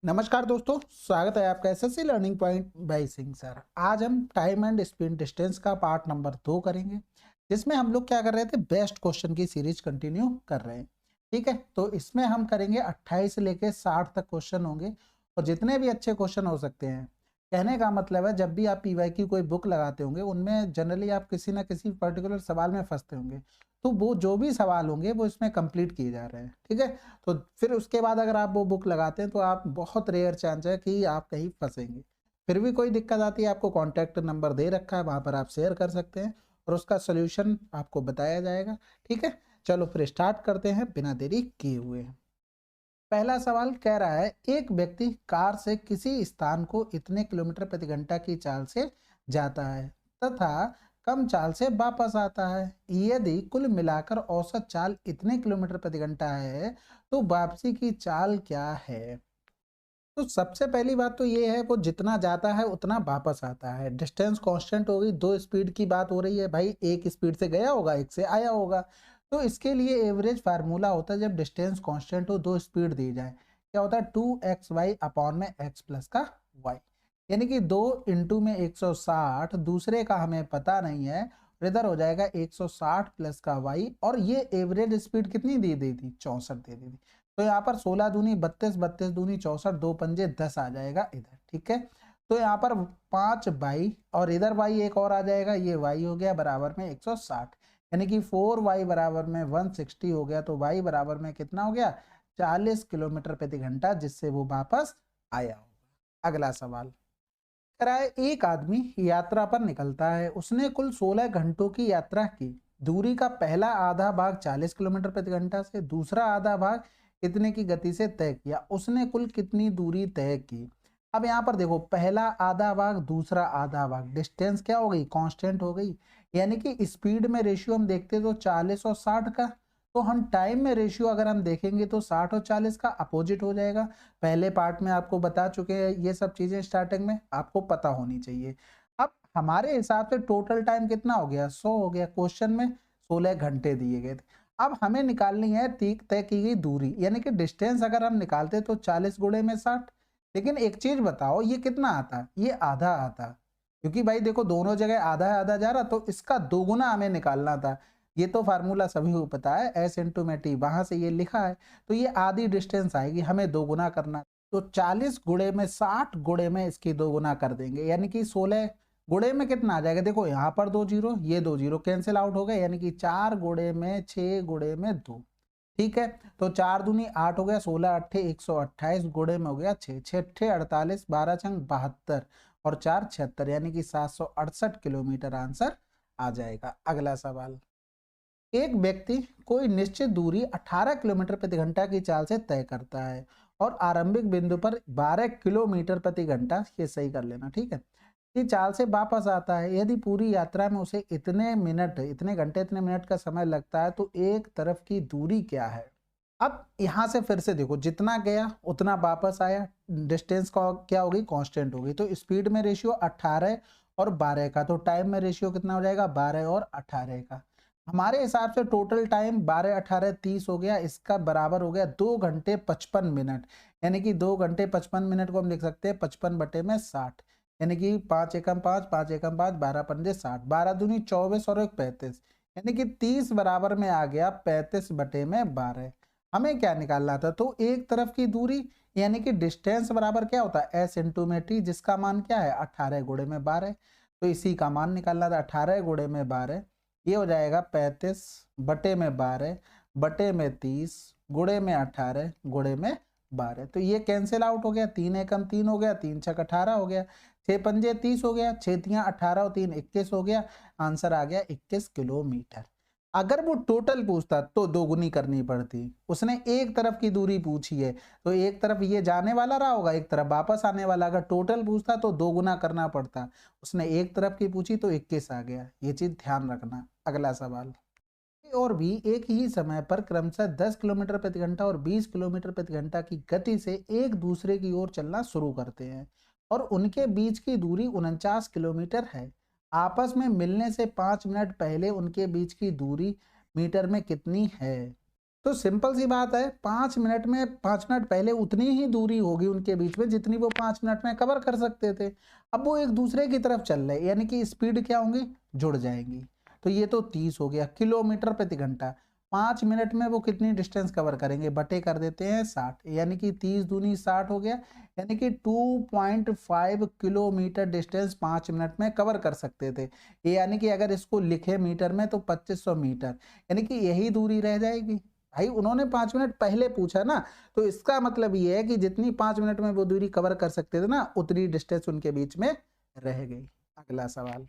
नमस्कार दोस्तों, स्वागत है आपका SSC learning point by Singh sir. आज हम टाइम एंड स्पीड डिस्टेंस का पार्ट नंबर 2 करेंगे, जिसमें हम लोग क्या कर रहे थे, बेस्ट क्वेश्चन की सीरीज कंटिन्यू कर रहे हैं। ठीक है, तो इसमें हम करेंगे 28 से लेके 60 तक क्वेश्चन होंगे और जितने भी अच्छे क्वेश्चन हो सकते हैं। कहने का मतलब है, जब भी आप पीवाई की कोई बुक लगाते होंगे, उनमें जनरली आप किसी ना किसी पर्टिकुलर सवाल में फंसते होंगे, तो वो जो भी सवाल होंगे वो इसमें कंप्लीट किए जा रहे हैं। ठीक है, तो फिर उसके बाद अगर आप वो बुक लगाते हैं तो आप बहुत रेयर चांस है कि आप कहीं फंसेंगे। फिर भी कोई दिक्कत आती है, आपको कॉन्टैक्ट नंबर दे रखा है, वहाँ पर आप शेयर कर सकते हैं और उसका सॉल्यूशन आपको बताया जाएगा। ठीक है, चलो फिर स्टार्ट करते हैं बिना देरी किए हुए। पहला सवाल कह रहा है, एक व्यक्ति कार से किसी स्थान को इतने किलोमीटर प्रति घंटा की चाल से जाता है तथा कम चाल से वापस आता है। यदि कुल मिलाकर औसत चाल इतने किलोमीटर प्रति घंटा है तो वापसी की चाल क्या है। तो सबसे पहली बात तो ये है, वो जितना जाता है उतना वापस आता है। डिस्टेंस कांस्टेंट हो गई, दो स्पीड की बात हो रही है भाई, एक स्पीड से गया होगा, एक से आया होगा। तो इसके लिए एवरेज फार्मूला होता है, जब डिस्टेंस कांस्टेंट हो, दो स्पीड दी जाए, क्या होता है 2xy अपॉन में x प्लस का y, यानी कि 2 इंटू में 160, दूसरे का हमें पता नहीं है, और इधर हो जाएगा 160 प्लस का y, और ये एवरेज स्पीड कितनी दी दी थी, 64 दे दी थी। तो यहाँ पर 16 दूनी 32, 32 दूनी 64, दो पंजे 10 आ जाएगा इधर। ठीक है, तो यहाँ पर 5 बाई और इधर वाई एक और आ जाएगा, ये वाई हो गया बराबर में 160, यानी कि 4y बराबर में 160 हो गया। तो y बराबर में कितना हो गया, 40 किलोमीटर प्रति घंटा, जिससे वो वापस आया होगा। अगला सवाल कह रहा है, एक आदमी यात्रा पर निकलता है, उसने कुल 16 घंटों की यात्रा की। दूरी का पहला आधा भाग 40 किलोमीटर प्रति घंटा से, दूसरा आधा भाग कितने की गति से तय किया, उसने कुल कितनी दूरी तय की। अब यहाँ पर देखो, पहला आधा भाग दूसरा आधा भाग, डिस्टेंस क्या हो गई, कांस्टेंट हो गई, यानी कि स्पीड में रेशियो हम देखते तो 40 और 60 का, तो हम टाइम में रेशियो अगर हम देखेंगे तो 60 और 40 का अपोजिट हो जाएगा। पहले पार्ट में आपको बता चुके हैं ये सब चीजें, स्टार्टिंग में आपको पता होनी चाहिए। अब हमारे हिसाब से टोटल टाइम कितना हो गया, 100 हो गया। क्वेश्चन में 16 घंटे दिए गए थे। अब हमें निकालनी है तय की गई दूरी, यानी कि डिस्टेंस अगर हम निकालते तो 40 गुणे में 60। लेकिन एक चीज बताओ, ये कितना आता, ये आधा आता, क्योंकि भाई देखो दोनों जगह आधा आधा जा रहा, तो इसका दोगुना हमें निकालना था। ये तो फार्मूला सभी को पता है, एस इंटू में टी, वहां से ये लिखा है, तो ये आधी डिस्टेंस आएगी, हमें दोगुना करना। तो 40 गुणे में 60 गुणे में इसकी दोगुना कर देंगे, यानी कि 16 गुणे में कितना आ जाएगा, देखो यहाँ पर 2 जीरो, ये 2 जीरो कैंसिल आउट हो गए, यानी कि 4 गुणे में 6 गुणे में 2। ठीक है, तो 4 दूनी 8 हो गया, 16 अट्ठे 128 गुणे में हो गया 6, 6 अट्ठे 48, 12 छंग 72 और 4 76, यानी कि 768 किलोमीटर आंसर आ जाएगा। अगला सवाल, एक व्यक्ति कोई निश्चित दूरी 18 किलोमीटर प्रति घंटा की चाल से तय करता है और आरंभिक बिंदु पर 12 किलोमीटर प्रति घंटा, ये सही कर लेना, ठीक है, की चाल से वापस आता है। यदि पूरी यात्रा में उसे इतने मिनट, इतने घंटे, इतने मिनट का समय लगता है, तो एक तरफ की दूरी क्या है। अब यहां से फिर से देखो, जितना गया उतना वापस आया, डिस्टेंस का क्या होगी, कांस्टेंट होगी। तो स्पीड में रेशियो 18 और 12 का, तो टाइम में रेशियो कितना हो जाएगा, 12 और 18 का। हमारे हिसाब से टोटल टाइम 12 18 30 हो गया, इसका बराबर हो गया 2 घंटे 55 मिनट, यानी कि 2 घंटे 55 मिनट को हम लिख सकते हैं 55 बटे में 60, यानी कि 5 एकम 5, 5 एकम 5, 12 पंजे 60, 12 दूनी 24 और 1 35, यानी कि 30 बराबर में आ गया 35 बटे में 12। हमें क्या निकालना था, तो एक तरफ की दूरी, यानी कि डिस्टेंस बराबर क्या होता है, एस इंटू में टी, जिसका मान क्या है 18 गुणे में 12, तो इसी का मान निकालना था 18 गुणे में 12, ये हो जाएगा 35 बटे में 12 बटे में 30 गुणे में 18 गुणे में 12, तो ये कैंसिल आउट हो गया, 3 एकम 3 हो गया, 3 छक 18 हो गया, 6 पंजे 30 हो गया, 6 तियां 18 और 3 21 हो गया, आंसर आ गया 21 किलोमीटर। अगर वो टोटल पूछता तो दोगुनी करनी पड़ती, उसने एक तरफ की दूरी पूछी है, तो एक तरफ ये जाने वाला रहा होगा, एक तरफ वापस आने वाला। अगर टोटल पूछता तो दोगुना करना पड़ता, उसने एक तरफ की पूछी तो 21 आ गया, ये चीज ध्यान रखना। अगला सवाल, और भी एक ही समय पर क्रमशः 10 किलोमीटर प्रति घंटा और 20 किलोमीटर प्रति घंटा की गति से एक दूसरे की ओर चलना शुरू करते हैं और उनके बीच की दूरी 49 किलोमीटर है। आपस में मिलने से 5 मिनट पहले उनके बीच की दूरी मीटर में कितनी है। तो सिंपल सी बात है, 5 मिनट में 5 मिनट पहले उतनी ही दूरी होगी उनके बीच में जितनी वो 5 मिनट में कवर कर सकते थे। अब वो एक दूसरे की तरफ चल रहे, यानी कि स्पीड क्या होंगी, जुड़ जाएंगी। तो ये तो 30 हो गया किलोमीटर प्रति घंटा। 5 मिनट में वो कितनी डिस्टेंस कवर करेंगे, बटे कर देते हैं 60, यानी कि 30 दूनी 60 हो गया, यानी कि 2.5 किलोमीटर डिस्टेंस 5 मिनट में कवर कर सकते थे। ये यानी कि अगर इसको लिखे मीटर में तो 2500 मीटर, यानी कि यही दूरी रह जाएगी। भाई उन्होंने 5 मिनट पहले पूछा ना, तो इसका मतलब ये है कि जितनी 5 मिनट में वो दूरी कवर कर सकते थे ना, उतनी डिस्टेंस उनके बीच में रह गई। अगला सवाल,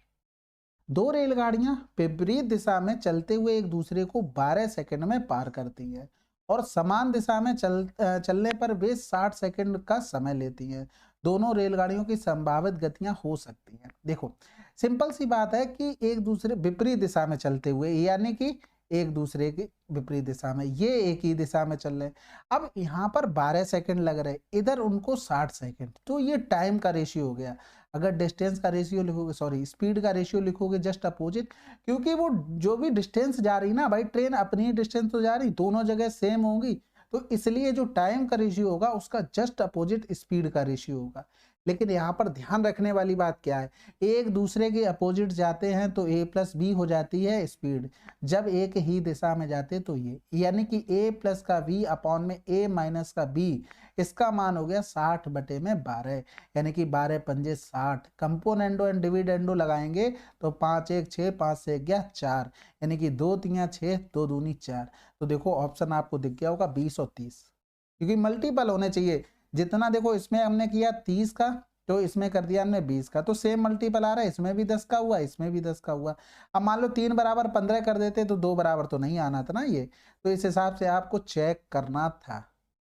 दो रेलगाड़ियां विपरीत दिशा में चलते हुए एक दूसरे को 12 सेकंड में पार करती हैं और समान दिशा में चलने पर वे 60 सेकंड का समय लेती हैं। दोनों रेलगाड़ियों की संभावित गतियां हो सकती हैं। देखो सिंपल सी बात है कि एक दूसरे विपरीत दिशा में चलते हुए, यानी कि एक दूसरे की विपरीत दिशा में, ये एक ही दिशा में चल रहे हैं। अब यहाँ पर 12 सेकंड लग रहे, इधर उनको 60 सेकंड, तो ये टाइम का रेशियो हो गया। अगर डिस्टेंस का रेशियो लिखोगे, सॉरी स्पीड का रेशियो लिखोगे जस्ट अपोजिट, क्योंकि वो जो भी डिस्टेंस जा रही ना भाई, ट्रेन अपनी डिस्टेंस तो जा रही, दोनों जगह सेम होंगी, तो इसलिए जो टाइम का रेशियो होगा उसका जस्ट अपोजिट स्पीड का रेशियो होगा। लेकिन यहाँ पर ध्यान रखने वाली बात क्या है, एक दूसरे के अपोजिट जाते हैं तो a प्लस बी हो जाती है स्पीड, जब एक ही दिशा में जाते तो ये, यानी कि a प्लस का v अपॉन में a माइनस का b, इसका मान हो गया 60 बटे में 12, यानी कि 12 पंजे 60, कंपोनेंडो एंड डिविडेंडो लगाएंगे तो 5 1 6, 5 से 1 4, यानी कि 2 3 6, 2 दूनी 4। तो देखो ऑप्शन आपको दिख गया होगा 20 और 30, क्योंकि मल्टीपल होने चाहिए। जितना देखो इसमें हमने किया 30 का, तो इसमें कर दिया हमने 20 का, तो सेम मल्टीपल आ रहा है, इसमें भी 10 का हुआ, इसमें भी 10 का हुआ। अब मान लो 3 बराबर 15 कर देते तो 2 बराबर तो नहीं आना था ना ये, तो इस हिसाब से आपको चेक करना था।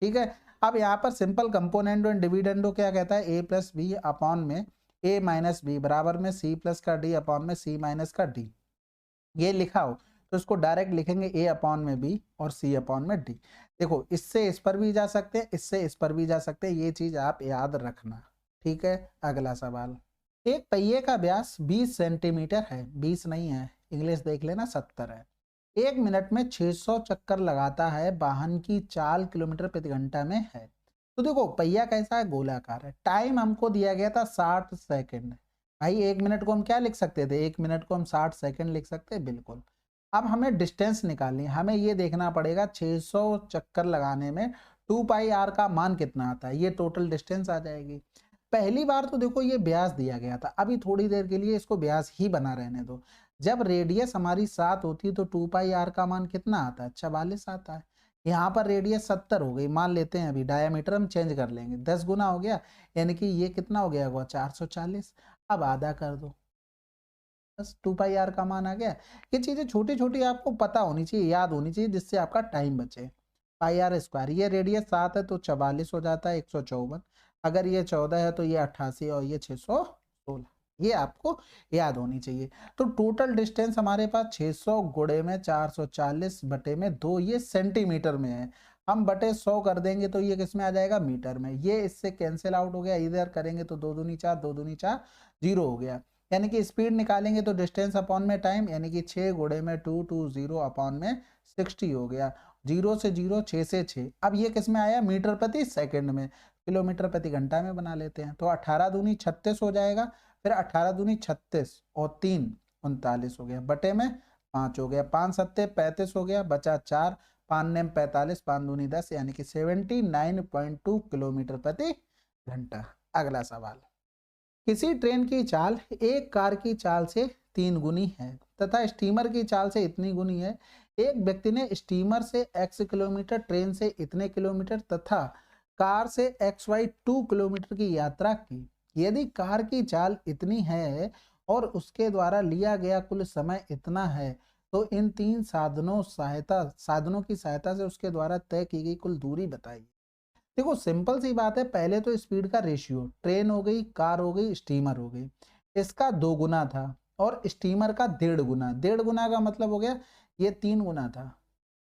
ठीक है, अब यहाँ पर सिंपल कंपोनेंडो एंड डिविडेंडो क्या कहता है, a प्लस बी अपॉन में a माइनस बी बराबर में c प्लस का d अपॉन में c माइनस का d, ये लिखा हो तो इसको डायरेक्ट लिखेंगे a अपॉन में b और c अपॉन में d। देखो इससे इस पर भी जा सकते हैं, इससे इस पर भी जा सकते हैं, ये चीज आप याद रखना। ठीक है, अगला सवाल, एक पहिए का व्यास 20 सेंटीमीटर है, 20 नहीं है, इंग्लिश देख लेना 70 है। 1 मिनट में 600 चक्कर लगाता है, वाहन की चाल किलोमीटर प्रति घंटा में है। तो देखो पहिया कैसा है, गोलाकार है, टाइम हमको दिया गया था 60 सेकंड। भाई 1 मिनट को हम क्या लिख सकते थे, 1 मिनट को हम 60 सेकंड लिख सकते हैं, बिल्कुल। अब हमें डिस्टेंस निकालनी है, हमें ये देखना पड़ेगा 600 चक्कर लगाने में 2 पाई आर का मान कितना आता है, ये टोटल डिस्टेंस आ जाएगी। पहली बार तो देखो ये व्यास दिया गया था, अभी थोड़ी देर के लिए इसको व्यास ही बना रहने दो। जब रेडियस हमारी 7 होती है तो 2 पाई आर का मान कितना आता है, 44 आता है। यहाँ पर रेडियस 70 हो गई, मान लेते हैं अभी डायामीटर हम चेंज कर लेंगे, 10 गुना हो गया, यानी कि ये कितना हो गया होगा 440। अब आधा कर दो, बस 2 पाई आर का मान आ गया। ये चीजें छोटी छोटी आपको पता होनी चाहिए, याद होनी चाहिए, जिससे आपका टाइम बचे। पाई आर स्क्वायर, ये रेडियस 7 है तो 44 हो जाता है 154, अगर ये 14 है तो ये 88 और ये 616, ये आपको याद होनी चाहिए। तो टोटल डिस्टेंस हमारे पास 600 गुणे में 440 बटे में 2, ये सेंटीमीटर में है, हम बटे 100 कर देंगे तो ये किस में आ जाएगा, मीटर में। ये इससे कैंसिल आउट हो गया, इधर करेंगे तो 2 दूनी 4, 2 दूनी 4, 0 हो गया। यानी कि स्पीड निकालेंगे तो डिस्टेंस अपॉन में टाइम, यानी कि 6 गुणे में 220 अपॉन में 60 हो गया, 0 से 0, 6 से 6। अब ये किस में आया, मीटर प्रति सेकंड में, किलोमीटर प्रति घंटा में बना लेते हैं, तो 18 दूनी 36 हो जाएगा, फिर 18 दूनी 36 और 3 39 हो गया, बटे में 5 हो गया, 5 सत्ते 35 हो गया, बचा 4, 5 नेम 45, 5 दूनी 10, यानी कि 79.2 किलोमीटर प्रति घंटा। अगला सवाल, किसी ट्रेन की चाल एक कार की चाल से 3 गुनी है तथा स्टीमर की चाल से इतनी गुनी है। एक व्यक्ति ने स्टीमर से x किलोमीटर, ट्रेन से इतने किलोमीटर तथा कार से XY2 किलोमीटर की यात्रा की। यदि कार की चाल इतनी है और उसके द्वारा लिया गया कुल समय इतना है, तो इन 3 साधनों की सहायता से उसके द्वारा तय की गई कुल दूरी बताइए। देखो सिंपल सी बात है, पहले तो स्पीड का रेशियो, ट्रेन हो गई, कार हो गई, स्टीमर हो गई, इसका 2 गुना था और स्टीमर का 1.5 गुना। 1.5 गुना का मतलब हो गया ये 3 गुना था।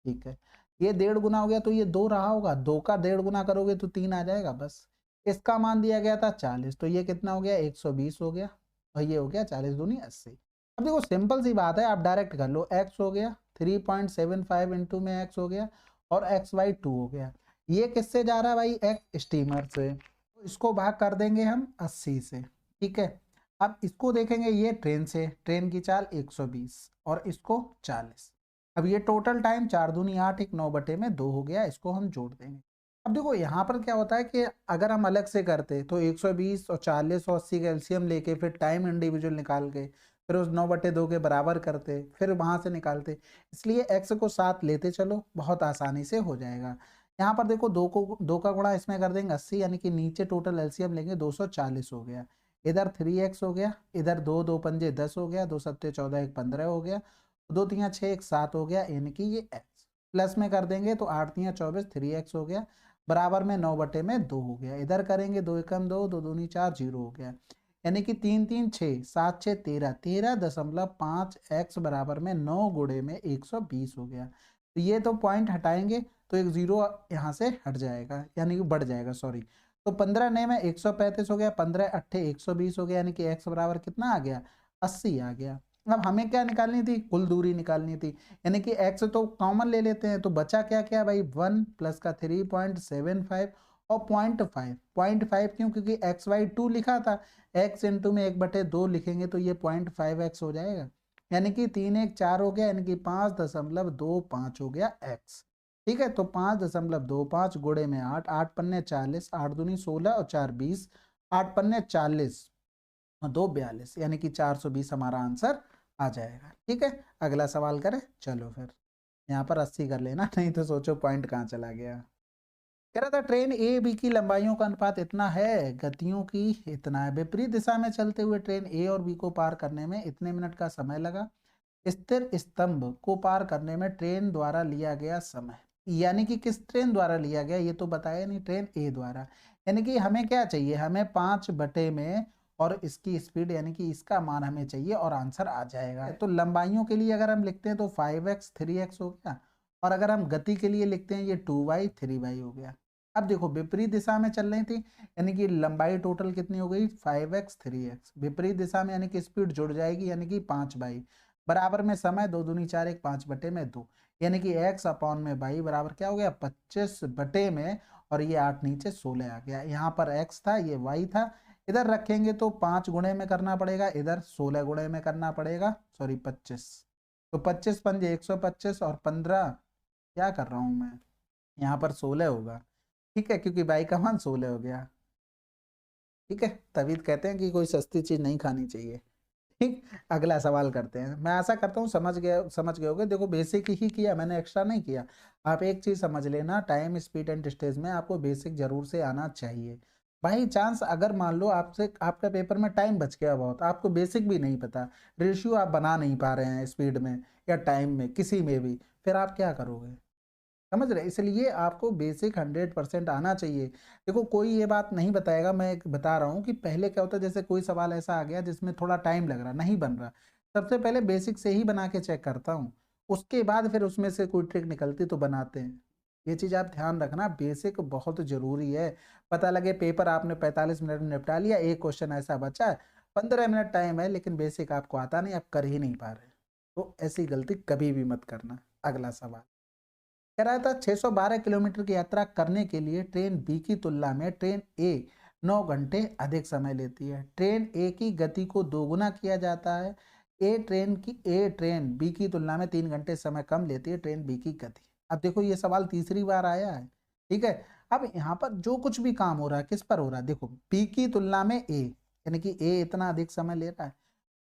ठीक है, ये 1.5 गुना हो गया तो ये 2 रहा होगा, 2 का 1.5 गुना करोगे तो 3 आ जाएगा बस। इसका मान दिया गया था 40, तो ये कितना हो गया 120 हो गया, और ये हो गया 40 दूनी 80। अब देखो सिंपल सी बात है, आप डायरेक्ट कर लो, x हो गया 3.75 इंटू में x हो गया और XY 2 हो गया। ये किससे जा रहा है भाई, एक स्टीमर से, तो इसको भाग कर देंगे हम 80 से, ठीक है। अब इसको देखेंगे ये ट्रेन से, ट्रेन की चाल 120 और इसको 40। अब ये टोटल टाइम 4 दूनी 8, एक 9/2 हो गया, इसको हम जोड़ देंगे। अब देखो यहाँ पर क्या होता है कि अगर हम अलग से करते तो 120 और 40 और 80 का एलसीएम लेके फिर टाइम इंडिविजुअल निकाल के फिर उस 9/2 के बराबर करते, फिर वहां से निकालते। इसलिए x को साथ लेते चलो, बहुत आसानी से हो जाएगा। यहाँ पर देखो दो का गुणा इसमें कर देंगे 80, यानी कि नीचे टोटल एलसीएम लेंगे 240 हो गया। इधर 3x हो गया, इधर 2 10 हो गया, 2 7 14 1 15 हो गया, 2 3 6 1 7 हो गया, यानी कि ये x प्लस में कर देंगे तो 8 3 24 3x हो गया, बराबर में 9/2 हो गया। इधर करेंगे 2 एकम 2, 2 दूनी 4, 0 हो गया, यानी कि 3 3 6 7 6 13, 13.5 x बराबर में 9 गुणे में 120 हो गया। तो ये तो पॉइंट हटाएंगे तो एक 0 यहाँ से हट जाएगा, यानी कि बढ़ जाएगा, सॉरी। तो 15 ने में 135 हो गया, 15 8 120 हो गया, यानी कि x बराबर कितना आ गया, 80 आ गया। अब हमें क्या निकालनी थी, कुल दूरी निकालनी थी, यानी कि x तो कॉमन ले लेते हैं, तो बचा क्या क्या भाई, 1 प्लस का 3.75 और 0.5 क्यों, क्योंकि XY 2 लिखा था, x इंटू में 1/2 लिखेंगे तो ये 0.5x हो जाएगा, यानी कि 3 1 4 हो गया, यानी कि 5.25 हो गया x, ठीक है। तो 5.25 गुणे में 8, 8 पन्ने 40, 8 दूनी 16 और 4 20, 8 पन्ने 40 और 2 42, यानी कि 420 हमारा आंसर आ जाएगा, ठीक है। अगला सवाल करें, चलो फिर यहाँ पर 80 कर लेना, नहीं तो सोचो पॉइंट कहाँ चला गया। कह रहा था ट्रेन ए बी की लंबाइयों का अनुपात इतना है, गतियों की इतना है, विपरीत दिशा में चलते हुए ट्रेन ए और बी को पार करने में इतने मिनट का समय लगा, स्थिर स्तंभ को पार करने में ट्रेन द्वारा लिया गया समय, यानी कि किस ट्रेन द्वारा लिया गया ये तो बताया नहीं, ट्रेन ए द्वारा। यानी कि हमें क्या चाहिए, हमें 5 बटे और इसकी स्पीड यानी कि इसका मान हमें चाहिए और आंसर आ जाएगा। तो लंबाइयों के लिए अगर हम लिखते हैं तो 5x 3x हो गया, और अगर हम गति के लिए लिखते हैं ये 2y 3y हो गया। अब देखो विपरीत दिशा में चल रही थी, यानी कि लंबाई टोटल कितनी हो गई, 5x 3x, विपरीत दिशा में यानी कि स्पीड जुड़ जाएगी, यानी कि 5y, बराबर में समय 2 दूनी 4 1 5/2, यानी कि x अपॉन में y बराबर क्या हो गया, 25/, और ये 8 नीचे 16 आ गया। यहाँ पर x था, ये y था, इधर रखेंगे तो 5 गुणे में करना पड़ेगा, इधर 16 गुणे में करना पड़ेगा, सॉरी 25, तो 25 पंजे 125 और 15 क्या कर रहा हूँ मैं, यहाँ पर 16 होगा, ठीक है, क्योंकि y का मान 16 हो गया, ठीक है। तभी कहते हैं कि कोई सस्ती चीज नहीं खानी चाहिए, ठीक। अगला सवाल करते हैं, मैं आशा करता हूँ समझ गए होगे। देखो बेसिक ही किया मैंने, एक्स्ट्रा नहीं किया। आप एक चीज समझ लेना, टाइम स्पीड एंड डिस्टेंस में आपको बेसिक जरूर से आना चाहिए। बाई चांस अगर मान लो आपसे आपका पेपर में टाइम बच गया बहुत, आपको बेसिक भी नहीं पता, रेशियो आप बना नहीं पा रहे हैं स्पीड में या टाइम में किसी में भी, फिर आप क्या करोगे, समझ रहे। इसलिए आपको बेसिक 100% आना चाहिए। देखो कोई ये बात नहीं बताएगा, मैं एक बता रहा हूँ कि पहले क्या होता है, जैसे कोई सवाल ऐसा आ गया जिसमें थोड़ा टाइम लग रहा, नहीं बन रहा, सबसे पहले बेसिक से ही बना के चेक करता हूँ, उसके बाद फिर उसमें से कोई ट्रिक निकलती तो बनाते हैं। ये चीज़ आप ध्यान रखना, बेसिक बहुत जरूरी है। पता लगे पेपर आपने 45 मिनट में निपटा लिया, एक क्वेश्चन ऐसा बचा है, 15 मिनट टाइम है, लेकिन बेसिक आपको आता नहीं, आप कर ही नहीं पा रहे, तो ऐसी गलती कभी भी मत करना। अगला सवाल कह रहा था 612 किलोमीटर की यात्रा करने के लिए ट्रेन बी की तुलना में ट्रेन ए 9 घंटे अधिक समय लेती है। ट्रेन ए की गति को दोगुना किया जाता है, ए ट्रेन बी की तुलना में 3 घंटे समय कम लेती है, ट्रेन बी की गति। अब देखो ये सवाल तीसरी बार आया है, ठीक है। अब यहाँ पर जो कुछ भी काम हो रहा है किस पर हो रहा है, देखो बी की तुलना में ए, यानी कि ए इतना अधिक समय ले रहा है,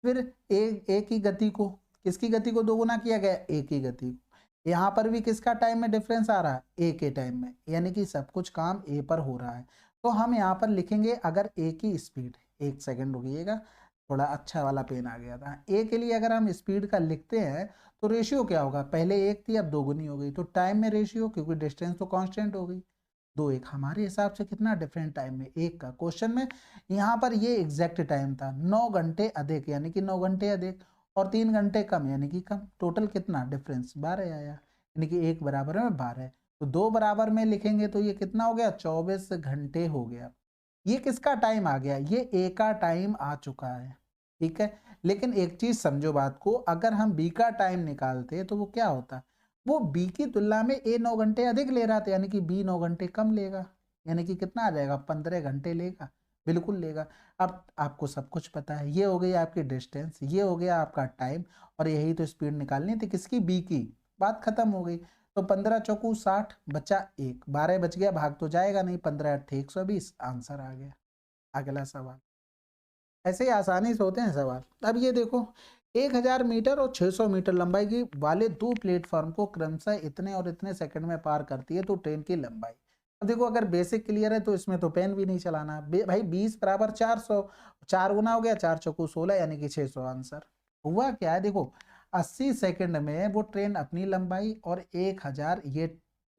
फिर ए की गति को, किसकी गति को दोगुना किया गया, ए की गति को। यहाँ पर भी किसका टाइम में डिफरेंस आ रहा है, ए के टाइम में, यानी कि सब कुछ काम ए पर हो रहा है। तो हम यहाँ पर लिखेंगे, अगर ए की स्पीड, एक सेकंड रुकिएगा, थोड़ा अच्छा वाला पेन आ गया था। ए के लिए अगर हम स्पीड का लिखते हैं तो रेशियो क्या होगा, पहले 1 थी अब 2 गुनी हो गई, तो टाइम में रेशियो, क्योंकि डिस्टेंस तो कांस्टेंट हो गई, 2 1 हमारे हिसाब से कितना डिफरेंट टाइम में, 1 का। क्वेश्चन में यहाँ पर ये एग्जैक्ट टाइम था, 9 घंटे अधिक, यानी कि 9 घंटे अधिक, और 3 घंटे कम यानी कि कम, टोटल कितना डिफरेंस 12 आया, यानी कि 1 बराबर में 12, तो 2 बराबर में लिखेंगे तो ये कितना हो गया, 24 घंटे हो गया। ये किसका टाइम आ गया, ये ए का टाइम आ चुका है, ठीक है। लेकिन एक चीज समझो बात को, अगर हम बी का टाइम निकालते तो वो क्या होता, वो बी की तुलना में ए 9 घंटे अधिक ले रहा था, यानी कि बी 9 घंटे कम लेगा, यानी कि कितना आ जाएगा, 15 घंटे लेगा, बिल्कुल लेगा। अब आपको सब कुछ पता है, ये हो गई आपकी डिस्टेंस, ये हो गया आपका टाइम, और यही तो स्पीड निकालनी थी किसकी, बी की। बात खत्म हो गई। तो 15 चौकू 60 बचा 1, 12 बच गया, भाग तो जाएगा नहीं, 15 8 120, आंसर आ गया। अगला सवाल, ऐसे ही आसानी से होते हैं सवाल। अब ये देखो, 1000 मीटर और 600 मीटर लंबाई की वाले दो प्लेटफॉर्म को क्रमशः इतने और इतने सेकंड में पार करती है तो ट्रेन की लंबाई। अब देखो, अगर बेसिक क्लियर है तो इसमें तो पेन भी नहीं चलाना। भाई 20 बराबर 400, 4 गुना हो गया, 4 चौकू 16, यानी कि 600 आंसर। हुआ क्या है देखो, 80 सेकंड में वो ट्रेन अपनी लंबाई और 1000 ये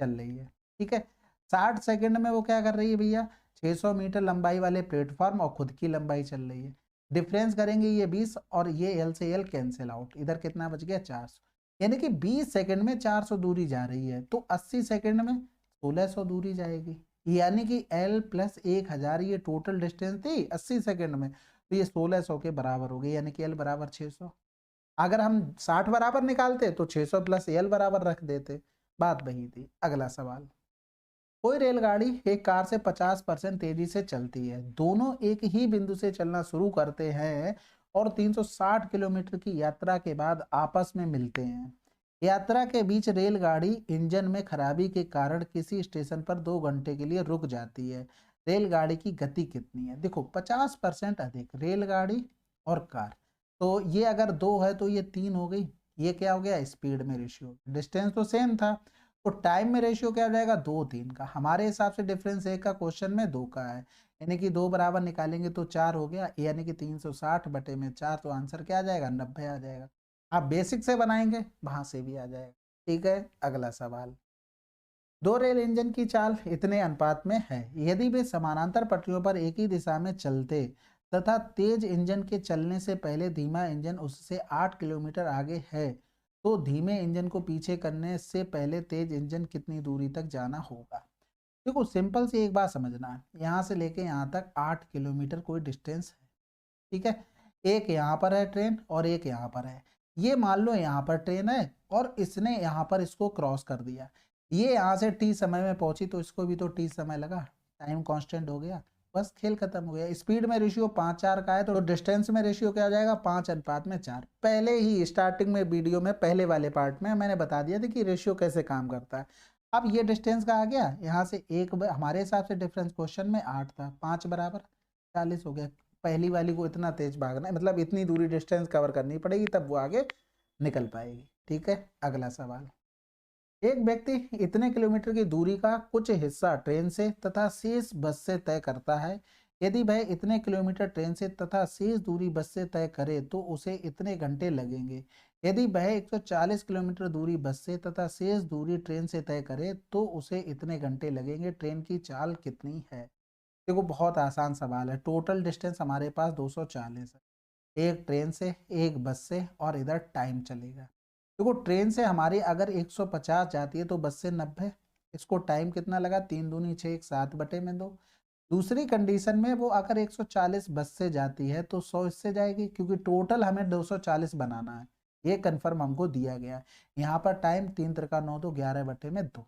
चल रही है, ठीक है। 60 सेकंड में वो क्या कर रही है भैया, 600 मीटर लंबाई वाले प्लेटफॉर्म और खुद की लंबाई चल रही है। डिफरेंस करेंगे ये 20 और ये एल से एल कैंसिल आउट, इधर कितना बच गया 400, यानी कि 20 सेकंड में 400 दूरी जा रही है, तो 80 सेकंड में 1600 दूरी जाएगी, यानी कि एल प्लस 1000 ये टोटल डिस्टेंस थी 80 सेकंड में, तो ये 1600 के बराबर हो गई, यानी कि एल बराबर 600। अगर हम 60 बराबर निकालते तो 600 प्लस एल बराबर रख देते, बात वही थी। अगला सवाल, कोई रेलगाड़ी एक कार से 50% तेजी से चलती है, दोनों एक ही बिंदु से चलना शुरू करते हैं और 360 किलोमीटर की यात्रा के बाद आपस में मिलते हैं। यात्रा के बीच रेलगाड़ी इंजन में खराबी के कारण किसी स्टेशन पर 2 घंटे के लिए रुक जाती है, रेलगाड़ी की गति कितनी है। देखो 50% अधिक रेलगाड़ी और कार, तो ये अगर 2 है तो ये 3 हो गई, ये क्या हो गया, स्पीड में रेशियो, डिस्टेंस तो सेम था, तो टाइम में रेशियो क्या हो जाएगा, 2 3 का। हमारे हिसाब से डिफरेंस एक का क्वेश्चन में 2 का है, यानी कि 2 बराबर निकालेंगे तो 4 हो गया, यानी कि 360 बटे में 4, तो आंसर क्या आ जाएगा, 90 आ जाएगा। आप बेसिक से बनाएंगे वहां से भी आ जाएगा, ठीक है। अगला सवाल, दो रेल इंजन की चाल इतने अनुपात में है, यदि वे समानांतर पटरियों पर एक ही दिशा में चलते तथा तेज इंजन के चलने से पहले धीमा इंजन उससे 8 किलोमीटर आगे है, तो धीमे इंजन को पीछे करने से पहले तेज इंजन कितनी दूरी तक जाना होगा। देखो सिंपल सी एक बात समझना है, यहाँ से लेके यहाँ तक 8 किलोमीटर कोई डिस्टेंस है, ठीक है। एक यहाँ पर है ट्रेन और एक यहाँ पर है, ये मान लो यहाँ पर ट्रेन है और इसने यहाँ पर इसको क्रॉस कर दिया, ये यहाँ से टी समय में पहुंची तो इसको भी तो टी समय लगा, टाइम कांस्टेंट हो गया, बस खेल खत्म हो गया। स्पीड में रेशियो 5:4 का है, तो डिस्टेंस में रेशियो क्या हो जाएगा, 5:4। पहले ही स्टार्टिंग में वीडियो में पहले वाले पार्ट में मैंने बता दिया था कि रेशियो कैसे काम करता है। अब ये डिस्टेंस का आ गया, यहाँ से एक हमारे हिसाब से डिफरेंस क्वेश्चन में 8 था, 5 बराबर 40 हो गया। पहली वाली को इतना तेज भागना है, मतलब इतनी दूरी डिस्टेंस कवर करनी पड़ेगी तब वो आगे निकल पाएगी, ठीक है। अगला सवाल, एक व्यक्ति इतने किलोमीटर की दूरी का कुछ हिस्सा ट्रेन से तथा शेष बस से तय करता है, यदि वह इतने किलोमीटर ट्रेन से तथा शेष दूरी बस से तय करे तो उसे इतने घंटे लगेंगे। यदि वह 140 किलोमीटर दूरी बस से तथा शेष दूरी ट्रेन से तय करे तो उसे इतने घंटे लगेंगे, ट्रेन की चाल कितनी है। देखो बहुत आसान सवाल है, टोटल डिस्टेंस हमारे पास 240 है, एक ट्रेन से एक बस से और इधर टाइम चलेगा। देखो ट्रेन से हमारी अगर 150 जाती है तो बस से 90, इसको टाइम कितना लगा, 3 दूनी 6, 7 बटे में 2। दूसरी कंडीशन में वो अगर 140 बस से जाती है तो 100 इससे जाएगी, क्योंकि टोटल हमें 240 बनाना है, ये कंफर्म हमको दिया गया है। यहाँ पर टाइम 3 त्रिका 9 2 11 बटे में 2।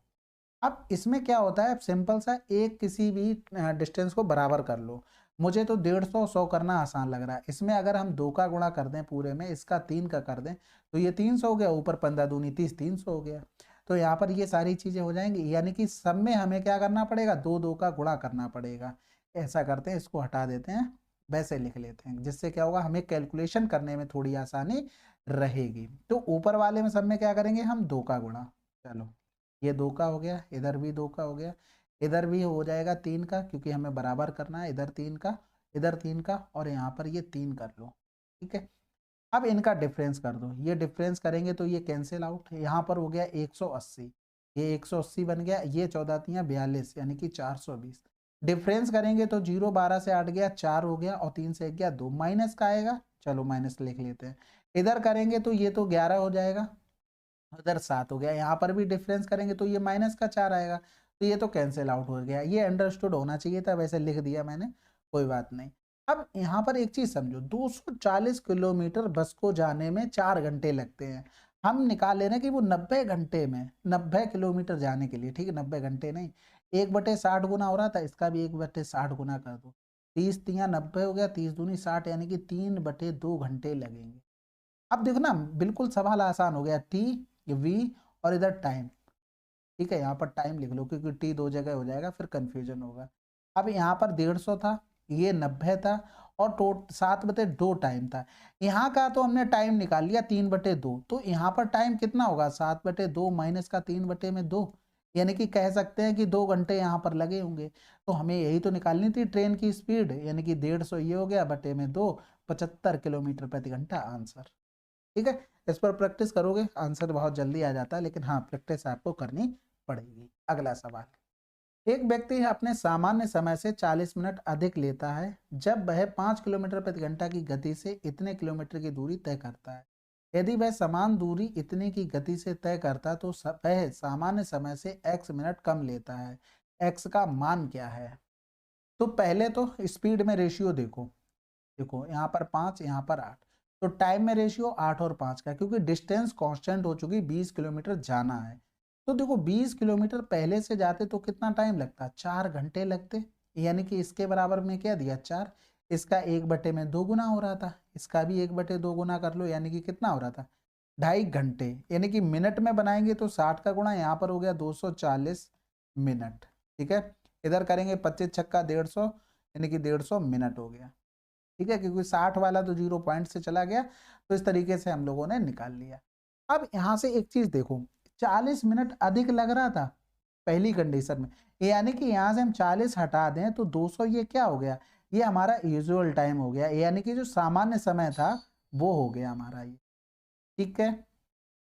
अब इसमें क्या होता है, अब सिंपल सा एक किसी भी डिस्टेंस को बराबर कर लो। मुझे तो 150 100 करना आसान लग रहा है, इसमें अगर हम 2 का गुणा कर दें पूरे में, इसका 3 का कर दें तो ये 300 हो गया, ऊपर 15 दूनी 30, 300 हो गया। तो यहाँ पर ये सारी चीजें हो जाएंगी, यानी कि सब में हमें क्या करना पड़ेगा, 2 2 का गुणा करना पड़ेगा। ऐसा करते हैं, इसको हटा देते हैं, वैसे लिख लेते हैं, जिससे क्या होगा, हमें कैलकुलेशन करने में थोड़ी आसानी रहेगी। तो ऊपर वाले में सब में क्या करेंगे हम, 2 का गुणा। चलो ये 2 का हो गया, इधर भी 2 का हो गया, इधर भी हो जाएगा 3 का, क्योंकि हमें बराबर करना है, इधर 3 का, इधर 3 का, और यहाँ पर ये 3 कर लो, ठीक है। अब इनका डिफरेंस कर दो, ये डिफरेंस करेंगे तो ये कैंसिल आउट, यहाँ पर हो गया 180, ये 180 बन गया, ये 14 तियां 42, यानी कि 420। डिफरेंस करेंगे तो 0 12 से 8 गया 4 हो गया, और 3 से 1 गया 2, माइनस का आएगा, चलो माइनस लिख लेते हैं। इधर करेंगे तो ये तो 11 हो जाएगा, उधर 7 हो गया, यहाँ पर भी डिफरेंस करेंगे तो ये माइनस का 4 आएगा, तो ये तो कैंसिल आउट हो गया। ये अंडरस्टूड होना चाहिए था, वैसे लिख दिया मैंने, कोई बात नहीं। अब यहाँ पर एक चीज समझो, 240 किलोमीटर बस को जाने में 4 घंटे लगते हैं, हम निकाल ले रहे हैं कि वो 90 घंटे में 90 किलोमीटर जाने के लिए, ठीक है, 90 घंटे नहीं, 1/60 गुना हो रहा था, इसका भी 1/60 गुना कर दो, 30 तिया 90 हो गया, 30 दूनी 60, यानी कि 3/2 घंटे लगेंगे। अब देखो ना, बिल्कुल सवाल आसान हो गया, टी वी और इधर टाइम, ठीक है, यहाँ पर टाइम लिख लो क्योंकि टी दो जगह हो जाएगा फिर कंफ्यूजन होगा। अब यहाँ पर 150 था, ये 90 था, और 7/2 टाइम था। यहाँ का तो हमने टाइम निकाल लिया 3/2, तो यहाँ पर टाइम कितना होगा, 7/2 माइनस का 3/2, यानी कि कह सकते हैं कि 2 घंटे यहाँ पर लगे होंगे। तो हमें यही तो निकालनी थी ट्रेन की स्पीड, यानी कि 150 ये हो गया बटे में 2, 75 किलोमीटर प्रति घंटा आंसर। ठीक है, इस पर प्रैक्टिस करोगे आंसर बहुत जल्दी आ जाता है, लेकिन हाँ प्रैक्टिस आपको करनी पड़ेगी। अगला सवाल, एक व्यक्ति अपने सामान्य समय से 40 मिनट अधिक लेता है जब वह 5 किलोमीटर प्रति घंटा की गति से इतने किलोमीटर की दूरी तय करता है। यदि वह समान दूरी इतने की गति से तय करता तो वह सामान्य समय से x मिनट कम लेता है, x का मान क्या है। तो पहले तो स्पीड में रेशियो देखो, देखो यहाँ पर 5 यहाँ पर 8, तो टाइम में रेशियो 8 और 5 का, क्योंकि डिस्टेंस कांस्टेंट हो चुकी, 20 किलोमीटर जाना है। तो देखो 20 किलोमीटर पहले से जाते तो कितना टाइम लगता, 4 घंटे लगते, यानी कि इसके बराबर में क्या दिया 4, इसका 1/2 गुना हो रहा था, इसका भी 1/2 गुना कर लो, यानी कि कितना हो रहा था 2.5 घंटे, यानी कि मिनट में बनाएंगे तो 60 का गुणा यहाँ पर हो गया 240 मिनट। ठीक है, इधर करेंगे 25 छक्का 150, यानी कि 150 मिनट हो गया। ठीक है, क्योंकि 60 वाला तो 0 पॉइंट से चला गया, तो इस तरीके से हम लोगों ने निकाल लिया। अब यहाँ से एक चीज देखो, 40 मिनट अधिक लग रहा था पहली कंडीशन में, यानी कि यहाँ से हम 40 हटा दें तो 200 ये क्या हो गया, ये हमारा यूजुअल टाइम हो गया, यानी कि जो सामान्य समय था वो हो गया हमारा ये। ठीक है,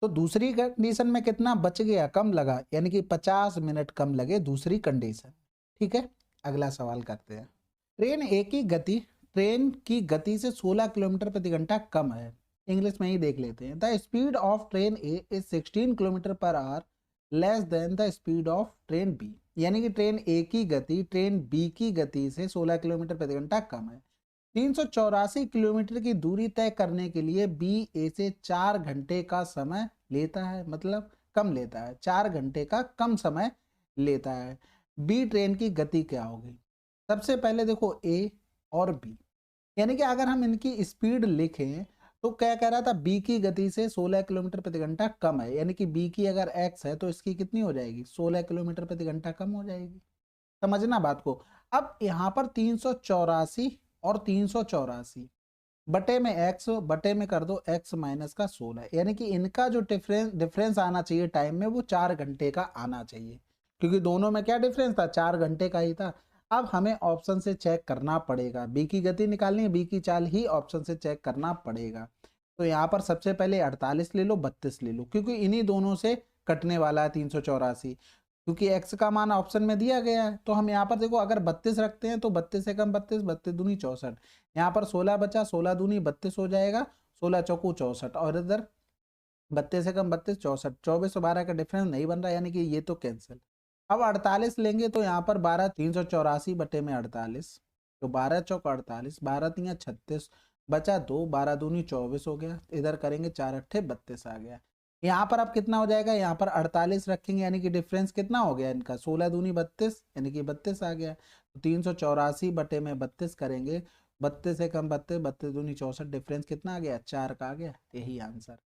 तो दूसरी कंडीशन में कितना बच गया, कम लगा, यानी कि 50 मिनट कम लगे दूसरी कंडीशन। ठीक है, अगला सवाल करते हैं। ट्रेन की गति से 16 किलोमीटर प्रति घंटा कम है। इंग्लिश में ही देख लेते हैं। The speed of train A is 16 kilometre per hour less than the speed of train B, यानी कि ट्रेन ए की गति ट्रेन बी की गति से 16 किलोमीटर प्रति घंटा कम है। 384 किलोमीटर की दूरी तय करने के लिए बी ए से 4 घंटे का समय लेता है, मतलब कम लेता है, 4 घंटे का कम समय लेता है। बी ट्रेन की गति क्या होगी। सबसे पहले देखो ए और बी, यानी कि अगर हम इनकी स्पीड लिखें तो क्या कह रहा था, बी की गति से 16 किलोमीटर प्रति घंटा कम है, यानी कि बी की अगर एक्स है तो इसकी कितनी हो जाएगी, 16 किलोमीटर प्रति घंटा कम हो जाएगी। समझना बात को। अब यहाँ पर 384 और 384 बटे में एक्स बटे में कर दो एक्स माइनस का 16, यानी कि इनका जो डिफरेंस आना चाहिए टाइम में वो 4 घंटे का आना चाहिए, क्योंकि दोनों में क्या डिफरेंस था, 4 घंटे का ही था। अब हमें ऑप्शन से चेक करना पड़ेगा, बी की गति निकालनी है, बी की चाल ही ऑप्शन से चेक करना पड़ेगा। तो यहाँ पर सबसे पहले 48 ले लो, 32 ले लो, क्योंकि इन्हीं दोनों से कटने वाला है 384, क्योंकि x का मान ऑप्शन में दिया गया है। तो हम यहाँ पर देखो अगर 32 रखते हैं तो 32 से कम 32, 32 दूनी 64, यहाँ पर 16 बचा, 16 दूनी 32 हो जाएगा, 16 चौकू 64, और इधर 32 से कम 32 64, 24 और 12 का डिफरेंस नहीं बन रहा, यानी कि ये तो कैंसिल। अब 48 लेंगे तो यहाँ पर 12 384 बटे में 48, तो 12 चौक 48, 12 तिया 36, बचा 2, 12 दूनी 24 हो गया, इधर करेंगे 4 अट्ठे 32 आ गया। यहाँ पर अब कितना हो जाएगा, यहाँ पर 48 रखेंगे, यानी कि डिफरेंस कितना हो गया इनका, 16 दूनी 32, यानी कि 32 आ गया। तो 384 बटे में 32 करेंगे, 32 से कम 32, 32 दूनी 64, डिफरेंस कितना आ गया, 4 का आ गया, यही आंसर।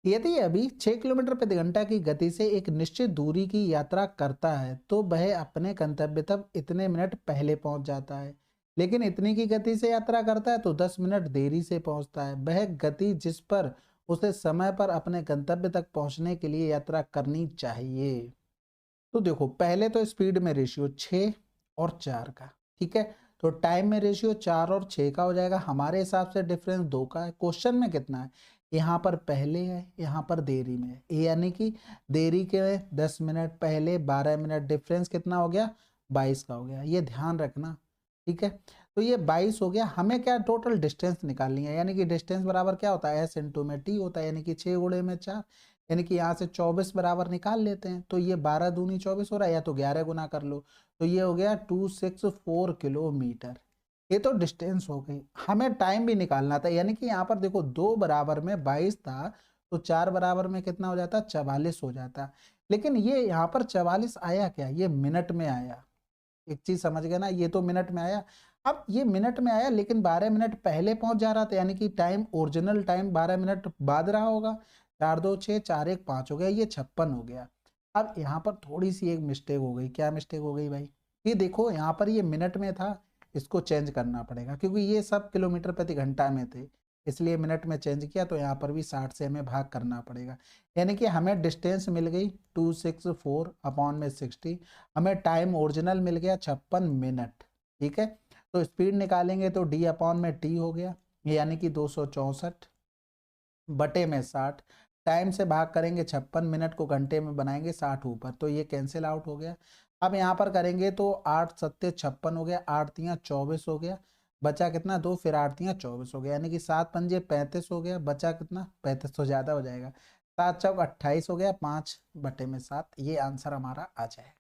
यदि अभी 6 किलोमीटर प्रति घंटा की गति से एक निश्चित दूरी की यात्रा करता है तो वह अपने गंतव्य तक इतने मिनट पहले पहुंच जाता है, लेकिन इतनी की गति से यात्रा करता है तो 10 मिनट देरी से पहुंचता है। वह गति जिस पर उसे समय पर अपने गंतव्य तक पहुंचने के लिए यात्रा करनी चाहिए। तो देखो पहले तो स्पीड में रेशियो 6 और 4 का, ठीक है, तो टाइम में रेशियो 4 और 6 का हो जाएगा, हमारे हिसाब से डिफरेंस 2 का है। क्वेश्चन में कितना है, यहाँ पर पहले है, यहाँ पर देरी में है, यानी कि देरी के 10 मिनट, पहले 12 मिनट, डिफरेंस कितना हो गया 22 का हो गया, ये ध्यान रखना। ठीक है, तो ये 22 हो गया। हमें क्या टोटल डिस्टेंस निकालनी है, यानी कि डिस्टेंस बराबर क्या होता है, एस इंटू में टी होता है, यानी कि 6 गुणे में 4, यानी कि यहाँ से 24 बराबर निकाल लेते हैं। तो ये 12 दूनी 24 हो रहा है, या तो 11 गुना कर लो, तो ये हो गया 264 किलोमीटर। ये तो डिस्टेंस हो गई। हमें टाइम भी निकालना था, यानी कि यहाँ पर देखो 2 बराबर में 22 था, तो 4 बराबर में कितना हो जाता, 44 हो जाता। लेकिन ये यहाँ पर 44 आया क्या, ये मिनट में आया। एक चीज समझ गए ना, ये तो मिनट में आया। अब ये मिनट में आया लेकिन 12 मिनट पहले पहुंच जा रहा था, यानी कि टाइम, ओरिजिनल टाइम 12 मिनट बाद रहा होगा। 4 2 6, 4 1 5 हो गया, ये 56 हो गया। अब यहाँ पर थोड़ी सी एक मिस्टेक हो गई। क्या मिस्टेक हो गई भाई, ये देखो यहाँ पर ये मिनट में था, इसको चेंज करना पड़ेगा क्योंकि ये सब किलोमीटर प्रति घंटा में थे, इसलिए मिनट में चेंज किया। तो यहाँ पर भी 60 से हमें भाग करना पड़ेगा, यानी कि हमें डिस्टेंस मिल गई 264 अपॉन में 60, हमें टाइम ओरिजिनल मिल गया 56 मिनट। ठीक है, तो स्पीड निकालेंगे तो डी अपॉन में टी हो गया, यानी कि 264 बटे में 60, टाइम से भाग करेंगे 56, मिनट को घंटे में बनाएंगे 60 ऊपर, तो ये कैंसिल आउट हो गया। अब यहाँ पर करेंगे तो 8 सत्ते 56 हो गया, 8 तियाँ 24 हो गया, बचा कितना 2, फिर 8 तियाँ 24 हो गया, यानी कि 7 पंजे 35 हो गया, बचा कितना 35 तो ज़्यादा हो जाएगा, 7 चौक 28 हो गया, 5 बटे में 7, ये आंसर हमारा आ जाएगा।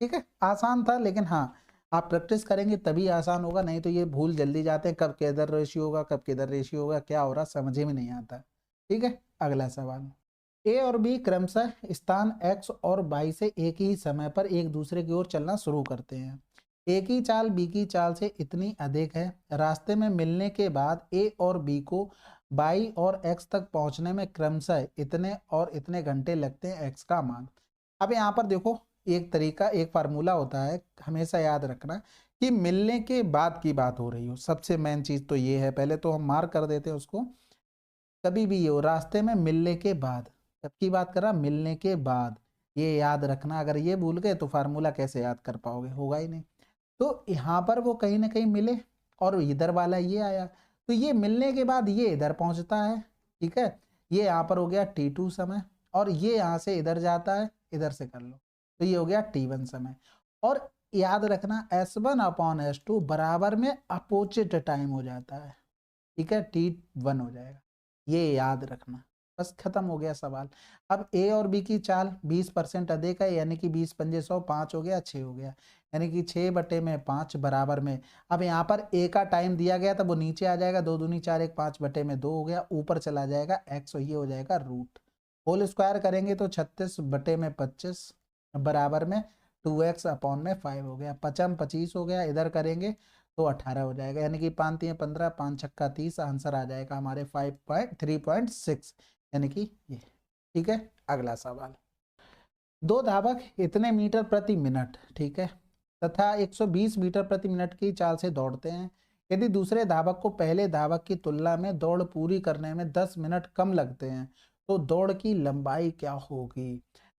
ठीक है, आसान था, लेकिन हाँ आप प्रैक्टिस करेंगे तभी आसान होगा, नहीं तो ये भूल जल्दी जाते हैं, कब किधर रेशियो होगा, कब किधर रेशियो होगा, क्या हो रहा समझ में नहीं आता। ठीक है, अगला सवाल, ए और बी क्रमशः स्थान एक्स और वाई से एक ही समय पर एक दूसरे की ओर चलना शुरू करते हैं। ए की चाल बी की चाल से इतनी अधिक है, रास्ते में मिलने के बाद ए और बी को वाई और एक्स तक पहुंचने में क्रमशः इतने और इतने घंटे लगते हैं, एक्स का मान। अब यहाँ पर देखो, एक तरीका, एक फार्मूला होता है, हमेशा याद रखना कि मिलने के बाद की बात हो रही हो, सबसे मेन चीज तो ये है। पहले तो हम मार्क कर देते हैं उसको, कभी भी ये हो रास्ते में मिलने के बाद, सबकी बात कर रहा मिलने के बाद, ये याद रखना। अगर ये भूल गए तो फार्मूला कैसे याद कर पाओगे, होगा ही नहीं। तो यहाँ पर वो कहीं ना कहीं मिले और इधर वाला ये आया, तो ये मिलने के बाद ये इधर पहुंचता है। ठीक है, ये यहाँ पर हो गया T2 समय, और ये यहाँ से इधर जाता है, इधर से कर लो, तो ये हो गया T1 समय। और याद रखना S1 अपॉन S2 बराबर में अपोजिट टाइम हो जाता है। ठीक है, T1 हो जाएगा, ये याद रखना। बस खत्म हो गया सवाल। अब ए और बी की चाल 20% अधिक है, यानी कि 20 पंजे 100, 5 हो गया 6 हो गया, यानी कि 6 बटे में 5 बराबर में। अब यहाँ पर ए का टाइम दिया गया था, वो नीचे आ जाएगा, 2 दूनी 4 1 5 बटे में 2 हो गया, ऊपर चला जाएगा एक्स, और ये हो जाएगा रूट। होल स्क्वायर करेंगे तो 36 बटे में 25 बराबर में 2x अपॉन में 5 हो गया, 55 25 हो गया, इधर करेंगे तो 18 हो जाएगा, यानी कि 5 3 15, 5 छक्का 30, आंसर आ जाएगा हमारे 3.6, यानी कि ये। ठीक है, अगला सवाल, दो धावक इतने मीटर प्रति मिनट, ठीक है, तथा 120 मीटर प्रति मिनट की चाल से दौड़ते हैं। यदि दूसरे धावक को पहले धावक की तुलना में दौड़ पूरी करने में 10 मिनट कम लगते हैं तो दौड़ की लंबाई क्या होगी।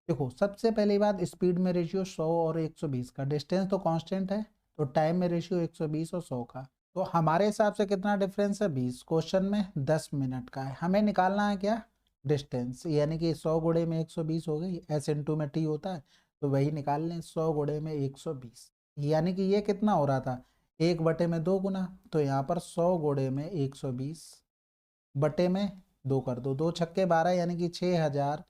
देखो, सबसे पहली बात, स्पीड में रेशियो 100 और 120 का, डिस्टेंस तो कांस्टेंट है, तो टाइम में रेशियो 120 और 100 का, तो हमारे हिसाब से कितना डिफरेंस है 20, क्वेश्चन में 10 मिनट का है, हमें निकालना है क्या डिस्टेंस, यानी कि 100 गुणे में 120 हो गई, एस इंटू में टी होता है, तो वही निकाल लें, 100 गुणे में 120, यानी कि ये कितना हो रहा था 1 बटे में 2 गुना, तो यहाँ पर 100 गुणे में 120 बटे में 2 कर दो, 2 छक्के 12, यानी कि 6000,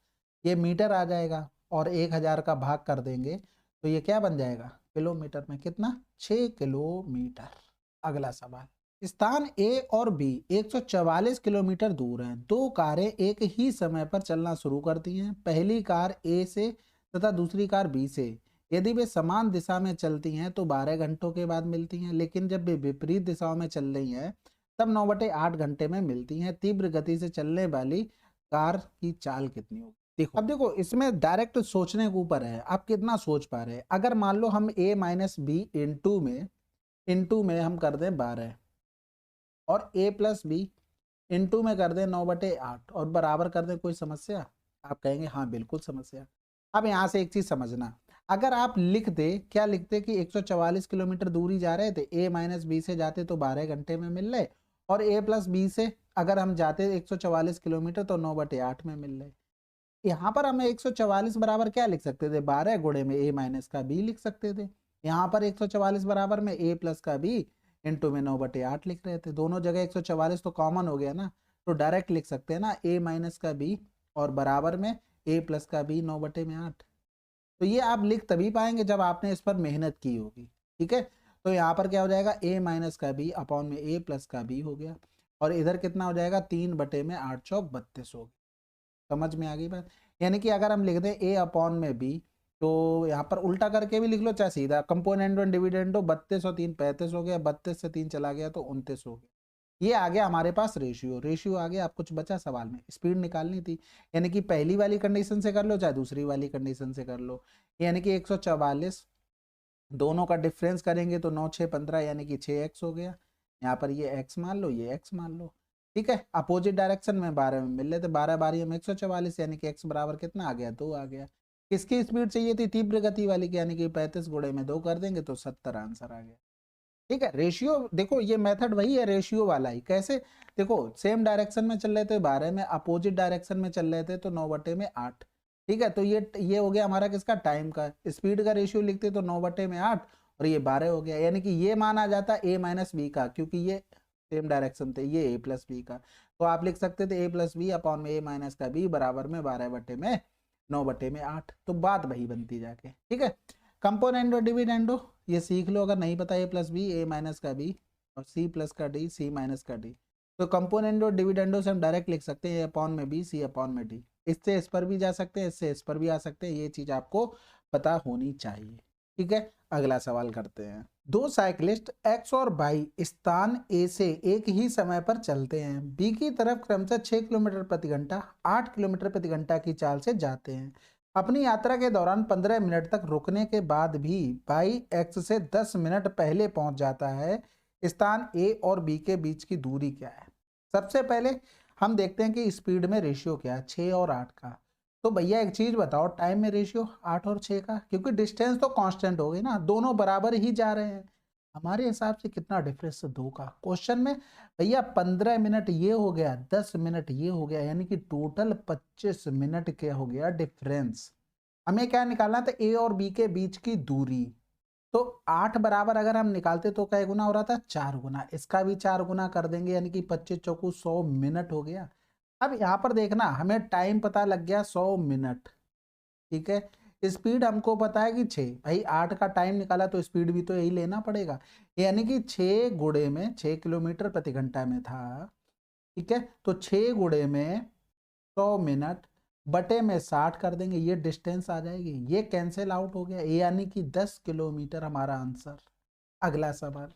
ये मीटर आ जाएगा, और 1000 का भाग कर देंगे तो ये क्या बन जाएगा किलोमीटर में, कितना 6 किलोमीटर। अगला सवाल, स्थान ए और बी 144 किलोमीटर दूर हैं, दो कारें एक ही समय पर चलना शुरू करती हैं, पहली कार ए से तथा दूसरी कार बी से। यदि वे समान दिशा में चलती हैं तो 12 घंटों के बाद मिलती हैं, लेकिन जब वे विपरीत दिशाओं में चल रही हैं तब 9/8 घंटे में मिलती हैं। तीव्र गति से चलने वाली कार की चाल कितनी होगी। देखो, अब देखो इसमें डायरेक्ट सोचने के ऊपर है, आप कितना सोच पा रहे हैं। अगर मान लो हम a माइनस बी इंटू में हम कर दें 12 और a प्लस बी इंटू में कर दें 9/8 और बराबर कर दें, कोई समस्या। आप कहेंगे हाँ बिल्कुल समस्या। अब यहाँ से एक चीज समझना, अगर आप लिख दे, क्या लिखते कि 144 किलोमीटर दूरी जा रहे थे, a माइनस बी से जाते तो 12 घंटे में मिल रहे, और a प्लस बी से अगर हम जाते 144 किलोमीटर तो 9/8 में मिल रहे। यहाँ पर हमें 144 बराबर क्या लिख सकते थे, 12 गुणे में a माइनस का b लिख सकते थे। यहाँ पर 144 बराबर में a प्लस का b इंटू में 9/8 लिख रहे थे, दोनों जगह 144 तो कॉमन हो गया ना, तो डायरेक्ट लिख सकते हैं ना a माइनस का b और बराबर में a प्लस का b 9/8। तो ये आप लिख तभी पाएंगे जब आपने इस पर मेहनत की होगी। ठीक है, तो यहाँ पर क्या हो जाएगा a माइनस का b अपॉन में a प्लस का b हो गया, और इधर कितना हो जाएगा 3/8 चौक 32 हो गया। समझ में आ गई बात। यानी कि अगर हम लिख दें a अपॉन में b, तो यहाँ पर उल्टा करके भी लिख लो चाहे सीधा, कंपोनेंट और डिविडेंडो 32 और 3 35 हो गया, 32 से 3 चला गया तो 29 हो गया। ये आ गया हमारे पास रेशियो आ गया। अब कुछ बचा सवाल में, स्पीड निकालनी थी, यानी कि पहली वाली कंडीशन से कर लो चाहे दूसरी वाली कंडीशन से कर लो। यानी कि 144 दोनों का डिफरेंस करेंगे तो 9 6 15 यानी कि 6x हो गया। यहाँ पर ये x मान लो, ये x मान लो, ठीक है। अपोजिट डायरेक्शन में 12 में मिल रहे थे, 12 बारी में 144 यानी कि x बराबर कितना आ गया, 2 आ गया। किसकी स्पीड चाहिए थी, तीव्र गति वाली की, यानी कि 35 गुणे में 2 कर देंगे तो 70 आंसर आ गया। ठीक है, रेशियो देखो ये मेथड वही है रेशियो वाला ही। कैसे, देखो सेम डायरेक्शन में चल रहे थे 12 में, अपोजिट डायरेक्शन में चल रहे थे तो 9/8। ठीक है, तो ये हो गया हमारा किसका, टाइम का। स्पीड का रेशियो लिखते तो 9/8 और ये 12 हो गया, यानी कि ये मान आ जाता a माइनस बी का, क्योंकि ये सेम डायरेक्शन थे, ये a प्लस बी का। तो आप लिख सकते थे a प्लस बी अपॉन में a माइनस का b बराबर में 12/9/8। तो बात वही बनती जाके। ठीक है, कंपोनेंट और डिविडेंडो ये सीख लो, अगर नहीं पता a plus B, a minus का b और c प्लस का d, c माइनस का d। तो कंपोनेंट और डिविडेंडो से हम डायरेक्ट लिख सकते हैं a अपॉन में b, c अपॉन में d। इससे इस पर भी जा सकते हैं, इससे इस पर भी आ सकते हैं, ये चीज आपको पता होनी चाहिए। ठीक है, अगला सवाल करते हैं। दो साइकिलिस्ट x और y स्थान A से एक ही समय पर चलते हैं, B की तरफ क्रमशः 6 किलोमीटर प्रति घंटा, 8 किलोमीटर प्रति घंटा की चाल से जाते हैं। अपनी यात्रा के दौरान 15 मिनट तक रुकने के बाद भी y x से 10 मिनट पहले पहुंच जाता है। स्थान A और B के बीच की दूरी क्या है। सबसे पहले हम देखते हैं कि स्पीड में रेशियो क्या है, 6 और 8 का। तो भैया एक चीज बताओ, टाइम में रेशियो 8 और 6 का, क्योंकि डिस्टेंस तो कांस्टेंट हो गई ना, दोनों बराबर ही जा रहे हैं। हमारे हिसाब से कितना डिफरेंस है, 2 का। क्वेश्चन में भैया 15 मिनट ये हो गया, 10 मिनट ये हो गया, यानी कि टोटल 25 मिनट क्या हो गया डिफरेंस। हमें क्या निकालना था, ए और बी के बीच की दूरी। तो 8 बराबर अगर हम निकालते तो क्या गुना हो रहा था, 4 गुना। इसका भी 4 गुना कर देंगे, यानी कि 25 चौकू 100 मिनट हो गया। अब यहाँ पर देखना, हमें टाइम पता लग गया 100 मिनट। ठीक है, स्पीड हमको पता है कि 6, भाई 8 का टाइम निकाला तो स्पीड भी तो यही लेना पड़ेगा, यानी कि 6 गुणे में 6 किलोमीटर प्रति घंटा में था। ठीक है, तो 6 गुणे में 100 मिनट बटे में 60 कर देंगे, ये डिस्टेंस आ जाएगी, ये कैंसिल आउट हो गया, यानी कि 10 किलोमीटर हमारा आंसर। अगला सवाल,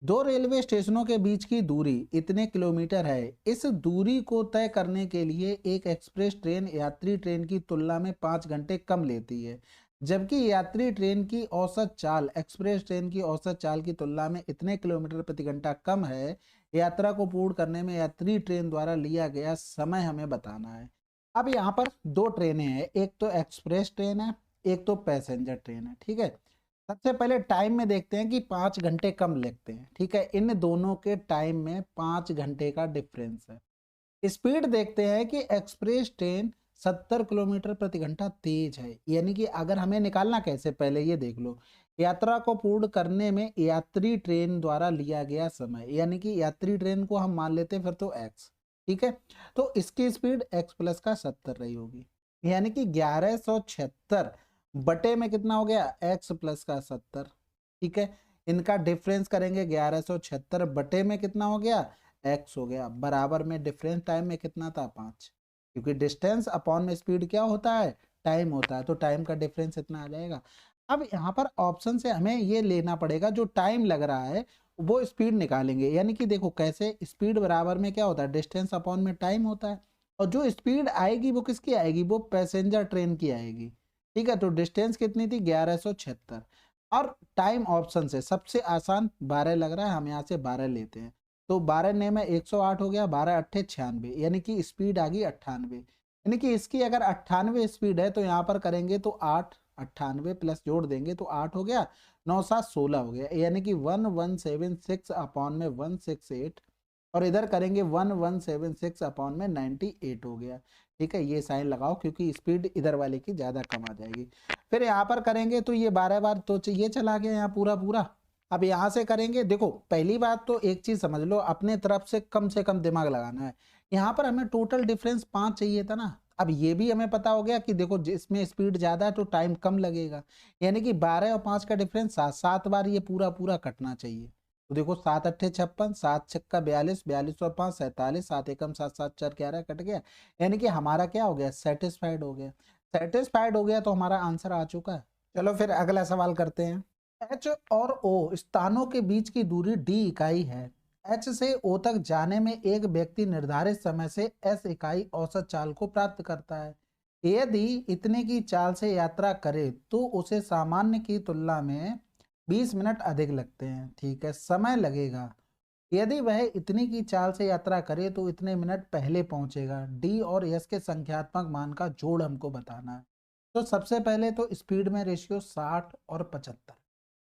दो रेलवे स्टेशनों के बीच की दूरी इतने किलोमीटर है। इस दूरी को तय करने के लिए एक एक्सप्रेस ट्रेन यात्री ट्रेन की तुलना में 5 घंटे कम लेती है, जबकि यात्री ट्रेन की औसत चाल एक्सप्रेस ट्रेन की औसत चाल की तुलना में इतने किलोमीटर प्रति घंटा कम है। यात्रा को पूर्ण करने में यात्री ट्रेन द्वारा लिया गया समय हमें बताना है। अब यहाँ पर दो ट्रेनें हैं, एक तो एक्सप्रेस ट्रेन है, एक तो पैसेंजर ट्रेन है। ठीक है, सबसे पहले टाइम में देखते हैं कि 5 घंटे कम लगते हैं। ठीक है, इन दोनों के टाइम में 5 घंटे का डिफरेंस है। स्पीड देखते हैं कि एक्सप्रेस ट्रेन 70 किलोमीटर प्रति घंटा तेज है, यानी कि अगर हमें निकालना कैसे, पहले ये देख लो, यात्रा को पूर्ण करने में यात्री ट्रेन द्वारा लिया गया समय, यानी कि यात्री ट्रेन को हम मान लेते हैं फिर तो x। ठीक है, तो इसकी स्पीड x प्लस का 70 रही होगी, यानी कि 1176 बटे में कितना हो गया, x प्लस का 70। ठीक है, इनका डिफरेंस करेंगे, 1176 बटे में कितना हो गया, x हो गया, बराबर में डिफरेंस टाइम में कितना था, 5। क्योंकि डिस्टेंस अपॉन में स्पीड क्या होता है, टाइम होता है, तो टाइम का डिफरेंस इतना आ जाएगा। अब यहाँ पर ऑप्शन से हमें ये लेना पड़ेगा, जो टाइम लग रहा है वो स्पीड निकालेंगे, यानी कि देखो कैसे, स्पीड बराबर में क्या होता है, डिस्टेंस अपॉन में टाइम होता है, और जो स्पीड आएगी वो किसकी आएगी, वो पैसेंजर ट्रेन की आएगी। ठीक है, तो डिस्टेंस कितनी थी, 1176, और टाइम ऑप्शन से सबसे आसान 12 लग रहा है, हम यहाँ से 12 लेते हैं, तो 12 ने में 108 हो गया, 12 अट्ठे 96, यानी कि स्पीड आ गई 98। यानी कि इसकी अगर 98 स्पीड है तो यहाँ पर करेंगे तो 8 98 प्लस जोड़ देंगे तो 8 हो गया, 9 7 16 हो गया, यानी कि 1176 अपॉन में 168, और इधर करेंगे 1176 अपॉन में 98 हो गया। ठीक है, ये साइन लगाओ क्योंकि स्पीड इधर वाले की ज्यादा कम आ जाएगी। फिर यहाँ पर करेंगे तो ये 12 बार तो ये चला गया यहाँ पूरा पूरा। अब यहाँ से करेंगे, देखो पहली बात तो एक चीज समझ लो, अपने तरफ से कम दिमाग लगाना है। यहाँ पर हमें टोटल डिफरेंस 5 चाहिए था ना, अब ये भी हमें पता हो गया कि देखो जिसमें स्पीड ज्यादा है तो टाइम कम लगेगा, यानी कि 12 और 5 का डिफरेंस 7 बार ये पूरा पूरा कटना चाहिए। तो देखो 7 अट्ठे 56, 7 छक्का 42, 42 और 5 47, 7 एकम 7 7 4 11 कट गया, यानी कि हमारा क्या हो गया, सेटिस्फाइड हो गया। सेटिस्फाइड हो गया तो हमारा आंसर आ चुका है। चलो फिर अगला सवाल करते हैं। एच और ओ स्थानों के बीच की दूरी डी इकाई है। एच से ओ तक जाने में एक व्यक्ति निर्धारित समय से एस इकाई औसत चाल को प्राप्त करता है। यदि इतने की चाल से यात्रा करे तो उसे सामान्य की तुलना में 20 मिनट अधिक लगते हैं। ठीक है, समय लगेगा। यदि वह इतनी की चाल से यात्रा करे तो इतने मिनट पहले पहुंचेगा। डी और एस के संख्यात्मक मान का जोड़ हमको बताना है। तो सबसे पहले तो स्पीड में रेशियो 60 और 75,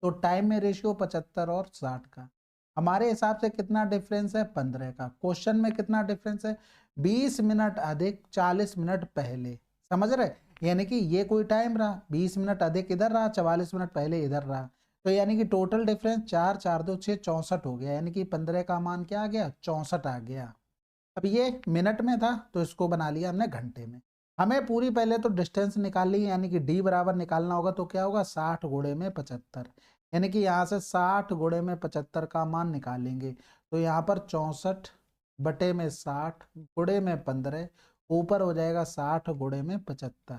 तो टाइम में रेशियो 75 और 60 का। हमारे हिसाब से कितना डिफरेंस है, 15 का। क्वेश्चन में कितना डिफरेंस है, 20 मिनट अधिक 40 मिनट पहले। समझ रहे, यानी कि ये कोई टाइम रहा, 20 मिनट अधिक इधर रहा, 44 मिनट पहले इधर रहा, तो यानी कि टोटल डिफरेंस 4 4 2 6 64 हो गया, यानी कि 15 का मान क्या आ गया, 64 आ गया। अब ये मिनट में था तो इसको बना लिया हमने घंटे में। हमें पूरी पहले तो डिस्टेंस निकाल ली, यानी कि डी बराबर निकालना होगा, तो क्या होगा 60 गुणे में 75, यानी कि यहाँ से 60 गुणे में 75 का मान निकालेंगे। तो यहाँ पर 64 बटे में 60 गुणे में 15, ऊपर हो जाएगा 60 गुणे में 75।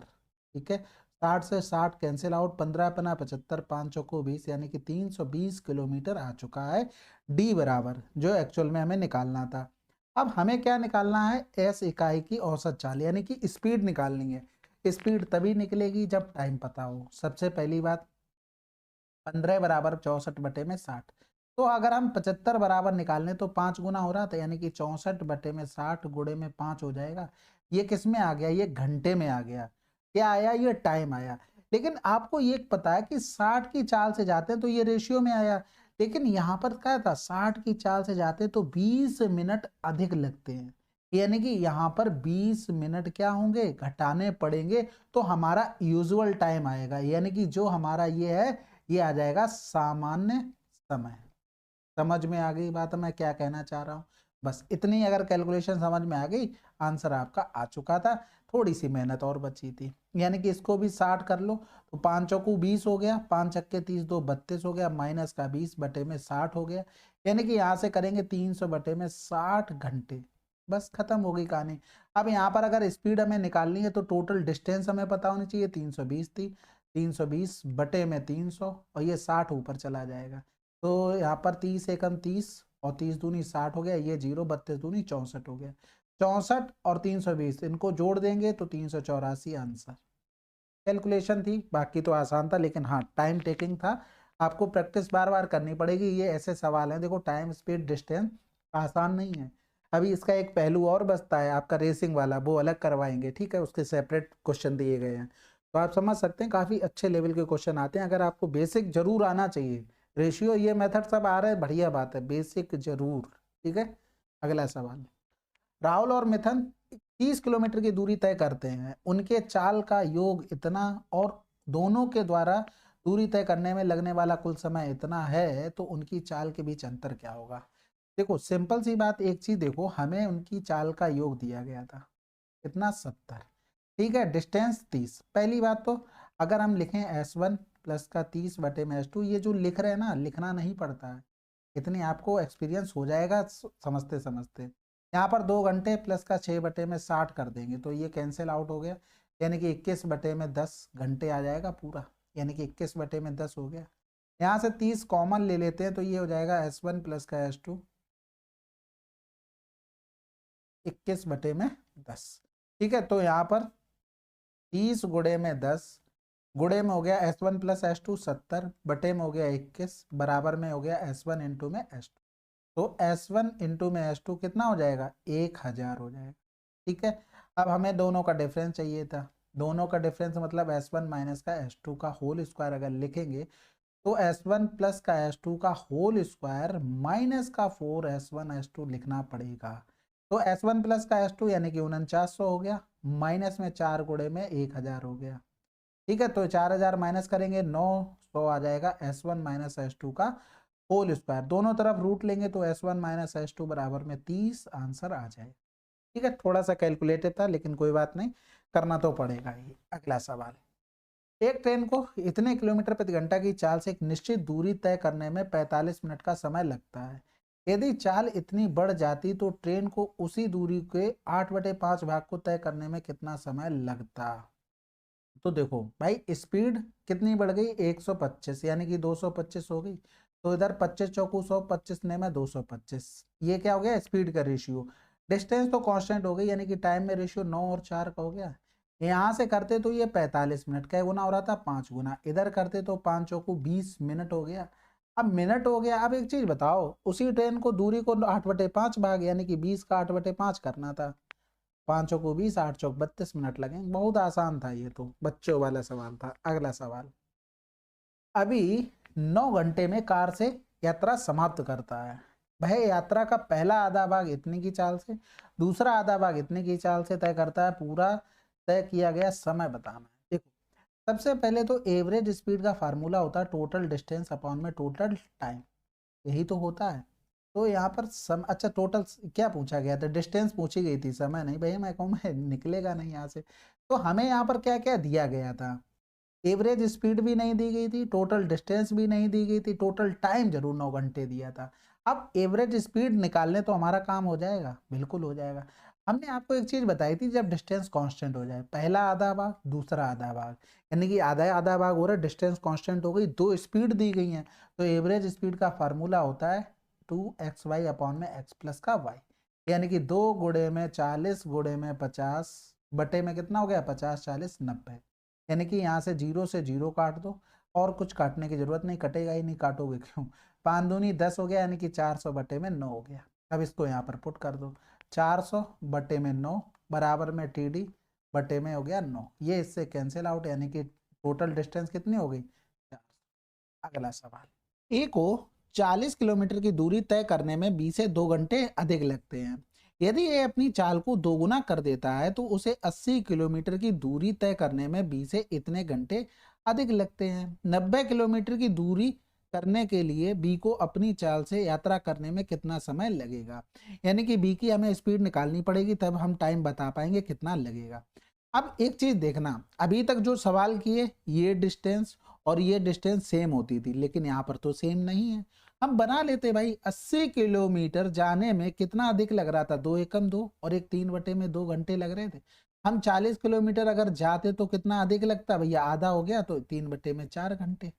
ठीक है, 60 से 60 कैंसिल आउट, 15 पना 75, 5 चौको 20, यानी कि 320 किलोमीटर आ चुका है डी बराबर, जो एक्चुअल में हमें निकालना था। अब हमें क्या निकालना है, एस इकाई की औसत चाल, यानी कि स्पीड निकालनी है। स्पीड तभी निकलेगी जब टाइम पता हो। सबसे पहली बात, 15 बराबर 64 बटे में 60, तो अगर हम 75 बराबर निकाल लें तो 5 गुना हो रहा था, यानी कि 64 बटे में 60 गुणे में 5 हो जाएगा। ये किस में आ गया, ये घंटे में आ गया। क्या आया, ये टाइम आया। लेकिन आपको ये पता है कि 60 की चाल से जाते हैं तो ये रेशियो में आया, लेकिन यहाँ पर क्या था, 60 की चाल से जाते तो 20 मिनट अधिक लगते हैं, यानी कि यहाँ पर 20 मिनट क्या होंगे, घटाने पड़ेंगे, तो हमारा यूजुअल टाइम आएगा, यानी कि जो हमारा ये है, ये आ जाएगा सामान्य समय। समझ में आ गई बात मैं क्या कहना चाह रहा हूँ, बस इतनी अगर कैलकुलेशन समझ में आ गई, आंसर आपका आ चुका था। थोड़ी सी मेहनत और बची थी, यानी कि इसको भी 60 कर लो, तो 5 चौकू 20 हो गया, 5 छक्के 30, 2 32 हो गया, माइनस का 20 बटे में 60 हो गया, यानी कि यहाँ से करेंगे 300 बटे में 60 घंटे। बस खत्म हो गई कहानी। अब यहाँ पर अगर स्पीड हमें निकालनी है तो टोटल डिस्टेंस हमें पता होनी चाहिए, 320 थी, 320 बटे में 300, और ये 60 ऊपर चला जाएगा, तो यहाँ पर 30 एकम 30 और 30 दूनी 60 हो गया, ये 0, 32 दूनी 64 हो गया। 64 और 320 इनको जोड़ देंगे तो 384 आंसर। कैलकुलेशन थी, बाकी तो आसान था, लेकिन हाँ टाइम टेकिंग था, आपको प्रैक्टिस बार बार करनी पड़ेगी। ये ऐसे सवाल हैं, देखो टाइम स्पीड डिस्टेंस आसान नहीं है। अभी इसका एक पहलू और बचता है आपका, रेसिंग वाला, वो अलग करवाएंगे, ठीक है, उसके सेपरेट क्वेश्चन दिए गए हैं, तो आप समझ सकते हैं काफ़ी अच्छे लेवल के क्वेश्चन आते हैं। अगर आपको बेसिक जरूर आना चाहिए, रेशियो ये मेथड सब आ रहे हैं, बढ़िया बात है, बेसिक जरूर। ठीक है, अगला सवाल। राहुल और मिथुन 30 किलोमीटर की दूरी तय करते हैं, उनके चाल का योग इतना और दोनों के द्वारा दूरी तय करने में लगने वाला कुल समय इतना है, तो उनकी चाल के बीच अंतर क्या होगा। देखो सिंपल सी बात, एक चीज देखो, हमें उनकी चाल का योग दिया गया था कितना, 70, ठीक है, डिस्टेंस 30। पहली बात तो अगर हम लिखें S1 प्लस का 30 बटे में S2, ये जो लिख रहे हैं ना, लिखना नहीं पड़ता है, इतनी आपको एक्सपीरियंस हो जाएगा समझते समझते। यहाँ पर 2 घंटे प्लस का 6 बटे में 60 कर देंगे तो ये कैंसिल आउट हो गया, यानी कि 21 बटे में 10 घंटे आ जाएगा पूरा, यानी कि 21 बटे में 10 हो गया। यहाँ से 30 कॉमन ले लेते हैं तो ये हो जाएगा S1 प्लस का S2, 21 बटे में 10। ठीक है, तो यहाँ पर 30 गुणे में 10 गुणे में हो गया S1 प्लस S2 70, बटे में हो गया 21, बराबर में हो गया S1 इंटू में S2, तो S1 इंटू में S2 कितना हो जाएगा, 1000 हो जाएगा। ठीक है, अब हमें दोनों का डिफरेंस चाहिए था, दोनों का डिफरेंस मतलब S1 माइनस का S2 का होल स्क्वायर अगर लिखेंगे तो S1 प्लस का S2 का होल स्क्वायर माइनस का 4S1 S2 लिखना पड़ेगा। तो S1 प्लस का S2 यानी कि 4900 हो गया, माइनस में 4 गुणे में 1000 हो गया। ठीक है, तो 4000 माइनस करेंगे 900 आ जाएगा S1 माइनस S2 का होल स्क्वायर, दोनों तरफ रूट लेंगे तो S1 माइनस S2 बराबर में 30 आंसर आ जाएगा। ठीक है, थोड़ा सा कैलकुलेटेड था लेकिन कोई बात नहीं, करना तो पड़ेगा ही। अगला सवाल, एक ट्रेन को इतने किलोमीटर प्रति घंटा की चाल से एक निश्चित दूरी तय करने में 45 मिनट का समय लगता है। यदि चाल इतनी बढ़ जाती तो ट्रेन को उसी दूरी के 8/5 भाग को तय करने में कितना समय लगता। तो देखो भाई, स्पीड कितनी बढ़ गई, 125 यानी कि 225 हो गई। तो इधर 25 चौकू 100, 25 ने में 225, ये क्या हो गया, स्पीड का रेशियो। डिस्टेंस तो कांस्टेंट हो गई, यानी कि टाइम में रेशियो 9 और 4 का हो गया। यहाँ से करते तो ये 45 मिनट का गुना हो रहा था, 5 गुना इधर करते तो 5 चौकू 20 मिनट हो गया। अब मिनट हो गया। अब एक चीज बताओ, उसी ट्रेन को दूरी को 8/5 भाग यानी कि 20 का 8/5 करना था। 5 को 20, 8 चौक 32 मिनट लगेंगे। बहुत आसान था ये, तो बच्चों वाला सवाल था। अगला सवाल, अभी 9 घंटे में कार से यात्रा समाप्त करता है। वह यात्रा का पहला आधा भाग इतनी की चाल से, दूसरा आधा भाग इतनी की चाल से तय करता है। पूरा तय किया गया समय बताना है। देखो, सबसे पहले तो एवरेज स्पीड का फार्मूला होता है टोटल डिस्टेंस अपॉन में टोटल टाइम, यही तो होता है। तो यहाँ पर अच्छा, टोटल क्या पूछा गया था, डिस्टेंस पूछी गई थी, समय नहीं। भैया मैं कहूँ मैं निकलेगा नहीं यहाँ से। तो हमें यहाँ पर क्या क्या दिया गया था, एवरेज स्पीड भी नहीं दी गई थी, टोटल डिस्टेंस भी नहीं दी गई थी, टोटल टाइम जरूर 9 घंटे दिया था। अब एवरेज स्पीड निकालने तो हमारा काम हो जाएगा, बिल्कुल हो जाएगा। हमने आपको एक चीज बताई थी, जब डिस्टेंस कांस्टेंट हो जाए, पहला आधा भाग दूसरा आधा भाग, यानी कि आधा आधा भाग हो रहा है, डिस्टेंस कांस्टेंट हो गई, दो स्पीड दी गई हैं, तो एवरेज स्पीड का फार्मूला होता है 2xy अपॉन में x प्लस का y, यानी कि 2 गुणे में 40 गुणे में 50 बटे में कितना हो गया, 50 40 90, यानी कि यहाँ से 0 से 0 काट दो, और कुछ काटने की जरूरत नहीं, कटेगा ही नहीं, काटोगे क्यों। 5 दूनी 10 हो गया, यानी कि 400 बटे में 9 हो गया। अब इसको यहाँ पर पुट कर दो, 400 बटे में 9 बराबर में TD बटे में हो गया 9, ये इससे कैंसिल आउट, यानी कि टोटल डिस्टेंस कितनी हो गई, 400। अगला सवाल, ए को 40 किलोमीटर की दूरी तय करने में 20 से 2 घंटे अधिक लगते हैं। यदि ये अपनी चाल को दोगुना कर देता है तो उसे 80 किलोमीटर की दूरी तय करने में 20 से इतने घंटे अधिक लगते हैं। 90 किलोमीटर की दूरी करने के लिए बी को अपनी चाल से यात्रा करने में कितना समय लगेगा, यानी कि बी की हमें स्पीड निकालनी पड़ेगी, तब हम टाइम बता पाएंगे कितना लगेगा। अब एक चीज देखना, अभी तक जो सवाल किए ये डिस्टेंस और ये डिस्टेंस सेम होती थी, लेकिन यहाँ पर तो सेम नहीं है। हम बना लेते भाई, 80 किलोमीटर जाने में कितना अधिक लग रहा था, 2 एकम 2 और एक 3/2 घंटे लग रहे थे। हम 40 किलोमीटर अगर जाते तो कितना अधिक लगता भैया, आधा हो गया, तो 3/4 घंटे।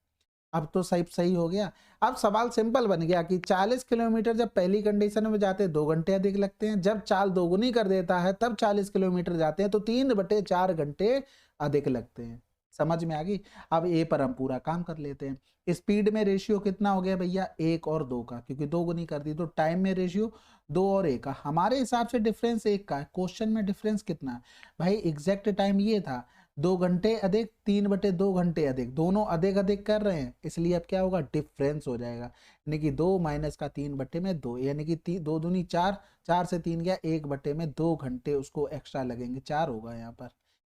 अब तो सही सही हो गया। अब सवाल सिंपल बन गया कि 40 किलोमीटर जब पहली कंडीशन में जाते हैं 2 घंटे अधिक लगते हैं, जब चाल दोगुनी कर देता है तब 40 किलोमीटर जाते हैं तो 3/4 घंटे अधिक लगते हैं। समझ में आ गई। अब ए पर हम पूरा काम कर लेते हैं। स्पीड में रेशियो कितना हो गया भैया, 1 और 2 का, क्योंकि दोगुनी कर दी। तो टाइम में रेशियो 2 और 1 का, हमारे हिसाब से डिफरेंस 1 का है। क्वेश्चन में डिफरेंस कितना है भाई, एग्जैक्ट टाइम ये था 2 घंटे अधिक 3/2 घंटे अधिक, दोनों अधिक अधिक कर रहे हैं, इसलिए अब क्या होगा, डिफरेंस हो जाएगा, यानी कि 2 माइनस का 3/2, यानी कि 2 दूनी 4, 4 से 3 गया, 1/2 घंटे उसको एक्स्ट्रा लगेंगे, 4 होगा यहाँ पर,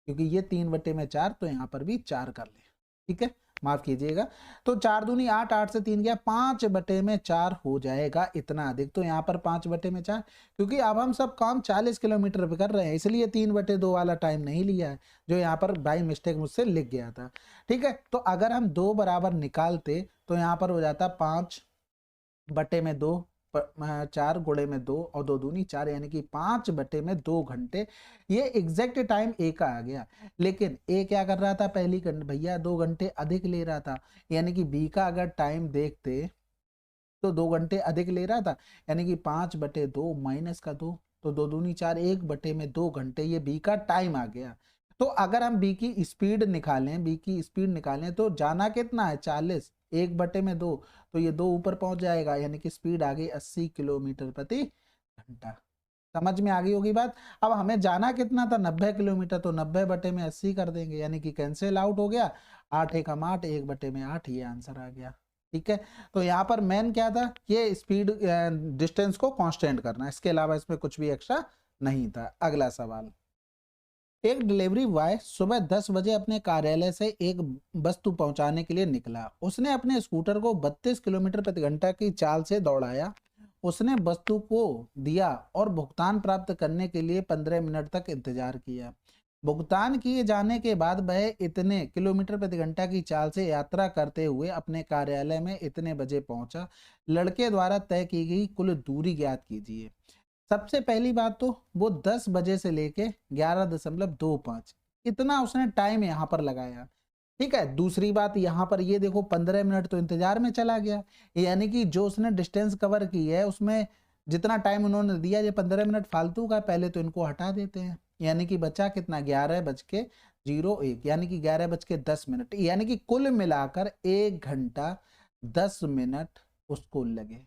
क्योंकि ये 3/4, तो यहाँ पर भी 4 कर ले, ठीक है, माफ कीजिएगा। तो 4 दूनी 8, 8 से 3 गया, 5/4 हो जाएगा इतना अधिक। तो यहाँ पर 5/4, क्योंकि अब हम सब काम 40 किलोमीटर पे कर रहे हैं, इसलिए 3/2 वाला टाइम नहीं लिया है, जो यहाँ पर बाई मिस्टेक मुझसे लिख गया था। ठीक है, तो अगर हम 2 बराबर निकालते तो यहाँ पर हो जाता 5/2, 4 गुणे में 2 और 2 दूनी 4, यानी कि 5/2 घंटे। ये एग्जैक्ट टाइम ए का आ गया। लेकिन ए क्या कर रहा था, पहली भैया 2 घंटे अधिक ले रहा था, यानी कि बी का अगर टाइम देखते तो 2 घंटे अधिक ले रहा था, यानी कि 5/2 माइनस का 2, तो 2 दूनी 4, 1/2 घंटे, ये बी का टाइम आ गया। तो अगर हम बी की स्पीड निकालें, बी की स्पीड निकालें तो जाना कितना है, 40, 1/2, तो ये 2 ऊपर पहुंच जाएगा, यानी कि स्पीड आ गई 80 किलोमीटर प्रति घंटा। समझ में आ गई होगी बात। अब हमें जाना कितना था, 90 किलोमीटर, तो 90/80 कर देंगे, यानी कि कैंसिल आउट हो गया, 8 एकम 8, 1/8, ये आंसर आ गया। ठीक है, तो यहाँ पर मेन क्या था, ये स्पीड डिस्टेंस को कांस्टेंट करना, इसके अलावा इसमें कुछ भी एक्स्ट्रा नहीं था। अगला सवाल, एक डिलीवरी बॉय सुबह 10 बजे अपने कार्यालय से एक वस्तु पहुंचाने के लिए निकला। उसने अपने स्कूटर को 32 किलोमीटर प्रति घंटा की चाल से दौड़ाया। उसने वस्तु को दिया और भुगतान प्राप्त करने के लिए 15 मिनट तक इंतजार किया। भुगतान किए जाने के बाद वह इतने किलोमीटर प्रति घंटा की चाल से यात्रा करते हुए अपने कार्यालय में इतने बजे पहुंचा। लड़के द्वारा तय की गई कुल दूरी ज्ञात कीजिए। सबसे पहली बात तो वो 10 बजे से लेके 11.25 इतना उसने टाइम यहाँ पर लगाया। ठीक है, दूसरी बात यहाँ पर ये देखो 15 मिनट तो इंतजार में चला गया, यानी कि जो उसने डिस्टेंस कवर की है उसमें जितना टाइम उन्होंने दिया ये 15 मिनट फालतू का, पहले तो इनको हटा देते हैं। यानी कि बचा कितना 11:01, यानी कि 11:10, यानी कि कुल मिलाकर 1 घंटा 10 मिनट उसको लगे।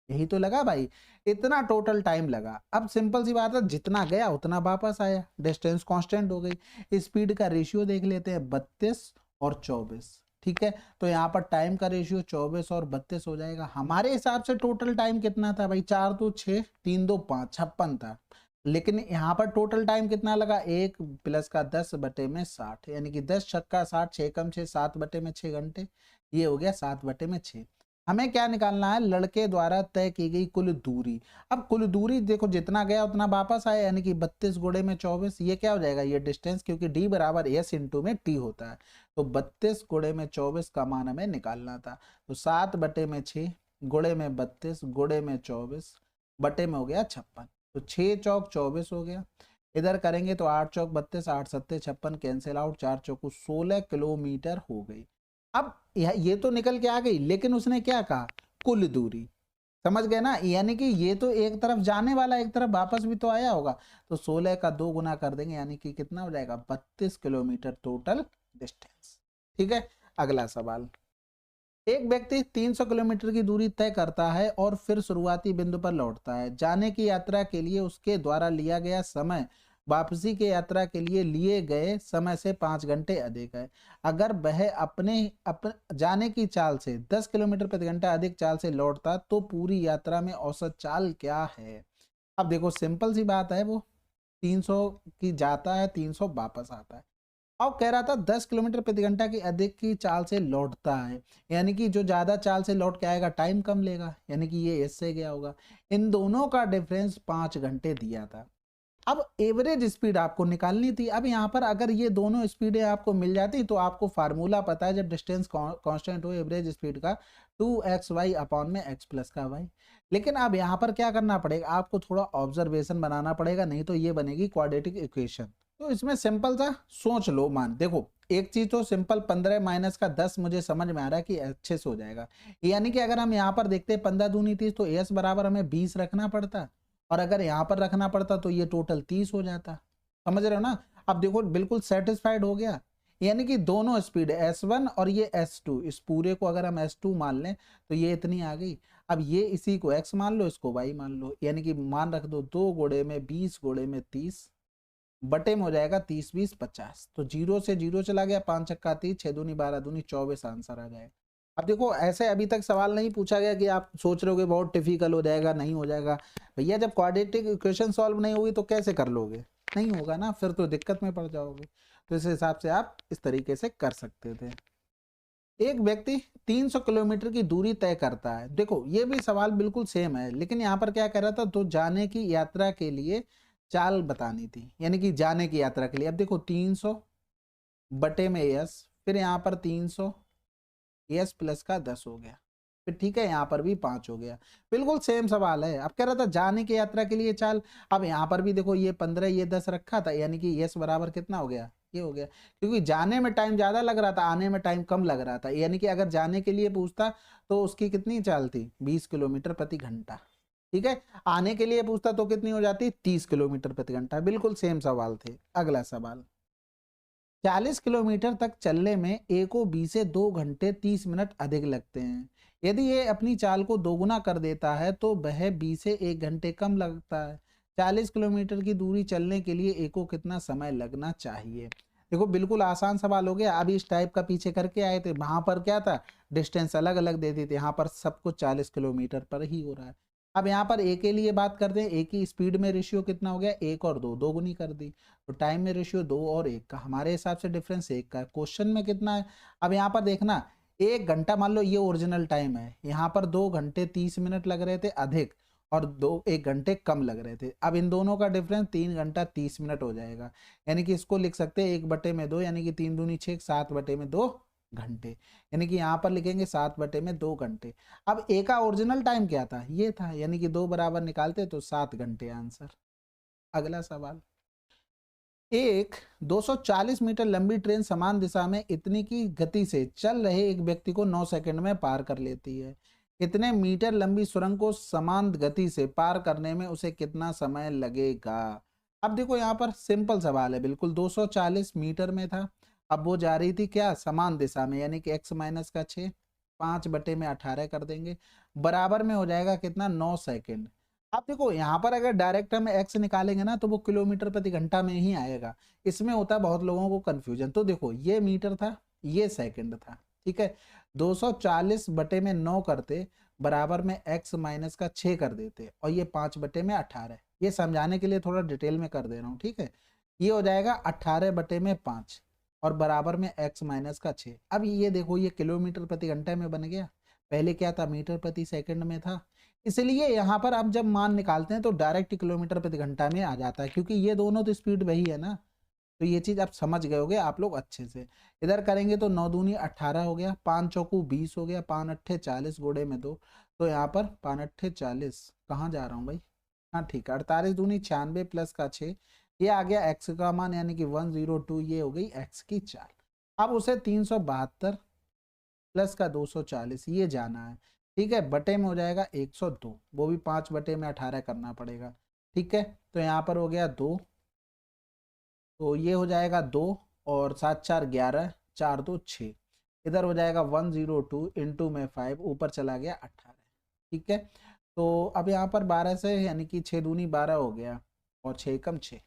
यही तो लगा भाई, इतना टोटल टाइम लगा। अब सिंपल सी बात है, जितना गया उतना वापस आया, डिस्टेंस कांस्टेंट हो गई। स्पीड का रेशियो देख लेते हैं 32 और 24। ठीक है, तो यहाँ पर टाइम का रेशियो 24 और 32 हो जाएगा। हमारे हिसाब से टोटल टाइम कितना था भाई, 4 2 6 3 2 5 56 था, लेकिन यहाँ पर टोटल टाइम कितना लगा, 1 प्लस का 10/60, यानी कि 10 छक्का 60, 6 कम 6, 7/6 घंटे। ये हो गया 7/6। हमें क्या निकालना है, लड़के द्वारा तय की गई कुल दूरी। अब कुल दूरी देखो जितना गया उतना वापस आया, यानी कि 32 गुणे में 24, ये क्या हो जाएगा, ये डिस्टेंस, क्योंकि d बराबर s इंटू में t होता है। तो 32 गुणे में 24 का मान हमें निकालना था। तो 7/6 गुणे में 32 गुणे में 24 बटे में हो गया 56। तो 6 चौक 24 हो गया। इधर करेंगे तो 8 चौक 32, 8 सत्ते 56, कैंसिल आउट, 4 चौक 16 किलोमीटर हो गई। अब ये तो निकल के आ गई, लेकिन उसने क्या कहा, कुल दूरी। समझ गए ना, यानी कि ये तो एक तरफ जाने वाला, एक तरफ वापस भी तो आया होगा। तो 16 का 2 गुना कर देंगे, यानी कि कितना हो जाएगा, 32 किलोमीटर टोटल डिस्टेंस। ठीक है, अगला सवाल। एक व्यक्ति 300 किलोमीटर की दूरी तय करता है और फिर शुरुआती बिंदु पर लौटता है। जाने की यात्रा के लिए उसके द्वारा लिया गया समय वापसी के यात्रा के लिए लिए गए समय से 5 घंटे अधिक है। अगर वह जाने की चाल से 10 किलोमीटर प्रति घंटा अधिक चाल से लौटता तो पूरी यात्रा में औसत चाल क्या है। अब देखो सिंपल सी बात है, वो 300 की जाता है, 300 वापस आता है। अब कह रहा था 10 किलोमीटर प्रति घंटा की अधिक की चाल से लौटता है, यानी कि जो ज्यादा चाल से लौट के आएगा टाइम कम लेगा, यानी कि ये इससे गया होगा। इन दोनों का डिफरेंस 5 घंटे दिया था। अब एवरेज स्पीड आपको निकालनी थी। अब यहाँ पर अगर ये दोनों स्पीडें आपको मिल जाती तो आपको फार्मूला पता है, जब डिस्टेंस कांस्टेंट हो एवरेज स्पीड का 2xy अपॉन में x प्लस का y। लेकिन अब यहाँ पर क्या करना पड़ेगा, आपको थोड़ा ऑब्जर्वेशन बनाना पड़ेगा, नहीं तो ये बनेगी क्वाड्रेटिक इक्वेशन। तो इसमें सिंपल सा सोच लो, मान देखो एक चीज तो सिंपल 15 माइनस का 10 मुझे समझ में आ रहा है कि अच्छे से हो जाएगा। यानी कि अगर हम यहाँ पर देखते हैं 15 दूनी 30, तो s बराबर हमें 20 रखना पड़ता, और अगर यहाँ पर रखना पड़ता तो ये टोटल 30 हो जाता। समझ रहे हो ना। अब देखो बिल्कुल सेटिस्फाइड हो गया, यानी कि दोनों स्पीड S1 और ये S2, इस पूरे को अगर हम S2 मान लें तो ये इतनी आ गई। अब ये इसी को x मान लो, इसको y मान लो, यानी कि मान रख दो 2 गुणे में 20 गुणे में 30 बटे में हो जाएगा 30 20 50। तो 0 से 0 चला गया, 5 छक्का 30, 6 दूनी 12 दूनी 24 आंसर आ जाएगा। अब देखो ऐसे अभी तक सवाल नहीं पूछा गया कि आप सोच रहे होगे बहुत डिफिकल्ट हो जाएगा, नहीं हो जाएगा। भैया जब क्वाड्रेटिक इक्वेशन सॉल्व नहीं होगी तो कैसे कर लोगे, नहीं होगा ना, फिर तो दिक्कत में पड़ जाओगे। तो इस हिसाब से आप इस तरीके से कर सकते थे। एक व्यक्ति 300 किलोमीटर की दूरी तय करता है। देखो ये भी सवाल बिल्कुल सेम है, लेकिन यहाँ पर क्या कर रहा था, तो जाने की यात्रा के लिए चाल बतानी थी, यानी कि जाने की यात्रा के लिए। अब देखो 300 बटे में s, फिर यहाँ पर 300 s प्लस का 10 हो गया, फिर ठीक है यहाँ पर भी 5 हो गया। बिल्कुल सेम सवाल है। अब कह रहा था जाने की यात्रा के लिए चाल। अब यहाँ पर भी देखो ये 15 ये 10 रखा था, यानी कि s बराबर कितना हो गया, ये हो गया। क्योंकि जाने में टाइम ज्यादा लग रहा था, आने में टाइम कम लग रहा था, यानी कि अगर जाने के लिए पूछता तो उसकी कितनी चाल थी, 20 किलोमीटर प्रति घंटा। ठीक है, आने के लिए पूछता तो कितनी हो जाती, 30 किलोमीटर प्रति घंटा। बिल्कुल सेम सवाल थे। अगला सवाल, 40 किलोमीटर तक चलने में ए को बी से 2 घंटे 30 मिनट अधिक लगते हैं। यदि ये अपनी चाल को दोगुना कर देता है तो वह बी से 1 घंटे कम लगता है। 40 किलोमीटर की दूरी चलने के लिए ए को कितना समय लगना चाहिए। देखो बिल्कुल आसान सवाल हो गया। अभी इस टाइप का पीछे करके आए थे, वहां पर क्या था, डिस्टेंस अलग अलग देती थी, यहाँ पर सब कुछ 40 किलोमीटर पर ही हो रहा है। अब यहाँ पर ए के लिए बात करते हैं, ए की स्पीड में रेशियो कितना हो गया, 1 और 2 दोगुनी कर दी। तो टाइम में रेशियो 2 और 1 का, हमारे हिसाब से डिफरेंस 1 का। क्वेश्चन में कितना है, अब यहाँ पर देखना 1 घंटा, मान लो ये ओरिजिनल टाइम है, यहाँ पर 2 घंटे 30 मिनट लग रहे थे अधिक, और 1 घंटे कम लग रहे थे। अब इन दोनों का डिफरेंस 3 घंटा 30 मिनट हो जाएगा, यानी कि इसको लिख सकते हैं 1/2, यानी कि 3 दूनी 6, 7/2 घंटे, यानी कि यहाँ पर लिखेंगे 7/2 घंटे। अब ए का ओरिजिनल टाइम क्या था, ये था, यानी कि 2 बराबर निकालते तो 7 घंटे आंसर। अगला सवाल, एक 240 मीटर लंबी ट्रेन समान दिशा में इतनी की गति से चल रहे एक व्यक्ति को 9 सेकंड में पार कर लेती है। इतने मीटर लंबी सुरंग को समान गति से पार करने में उसे कितना समय लगेगा। अब देखो यहाँ पर सिंपल सवाल है बिल्कुल, 240 मीटर में था, अब वो जा रही थी क्या, समान दिशा में, यानी कि x माइनस का 6, 5/18 कर देंगे, बराबर में हो जाएगा कितना, 9 सेकंड। अब देखो यहाँ पर अगर डायरेक्ट हम x निकालेंगे ना तो वो किलोमीटर प्रति घंटा में ही आएगा, इसमें होता है बहुत लोगों को कंफ्यूजन। तो देखो ये मीटर था, ये सेकंड था, ठीक है, 240/9 करते, बराबर में x माइनस का 6 कर देते, और ये 5/18, ये समझाने के लिए थोड़ा डिटेल में कर दे रहा हूँ, ठीक है। ये हो जाएगा 18/5 और बराबर में x माइनस का 6। अब ये देखो ये किलोमीटर प्रति घंटे में बन गया, पहले क्या था, मीटर प्रति सेकंड में था, इसलिए यहाँ पर आप जब मान निकालते हैं तो डायरेक्ट किलोमीटर प्रति घंटा में आ जाता है, क्योंकि ये दोनों तो स्पीड वही है ना। तो ये चीज आप समझ गए होगे आप लोग अच्छे से। इधर करेंगे तो 9 दूनी 18 हो गया, 5 चौकू 20 हो गया, 5 अट्ठे 40, गोड़े में 2, तो यहाँ पर 5 अट्ठे 40, कहाँ जा रहा हूँ भाई, हाँ ठीक है, 48 दूनी 96 प्लस का 6, ये आ गया एक्स का मान, यानी कि 102, ये हो गई एक्स की चाल। अब उसे 372 प्लस का 240 ये जाना है, ठीक है, बटे में हो जाएगा 102, वो भी 5/18 करना पड़ेगा, ठीक है। तो यहाँ पर हो गया 2, तो ये हो जाएगा 2, और 7 4 11, 4 2 6, इधर हो जाएगा 102 इंटू में 5, ऊपर चला गया 18, ठीक है। तो अब यहाँ पर 12 से, यानी कि 6 दूनी 12 हो गया, और 6 कम 6,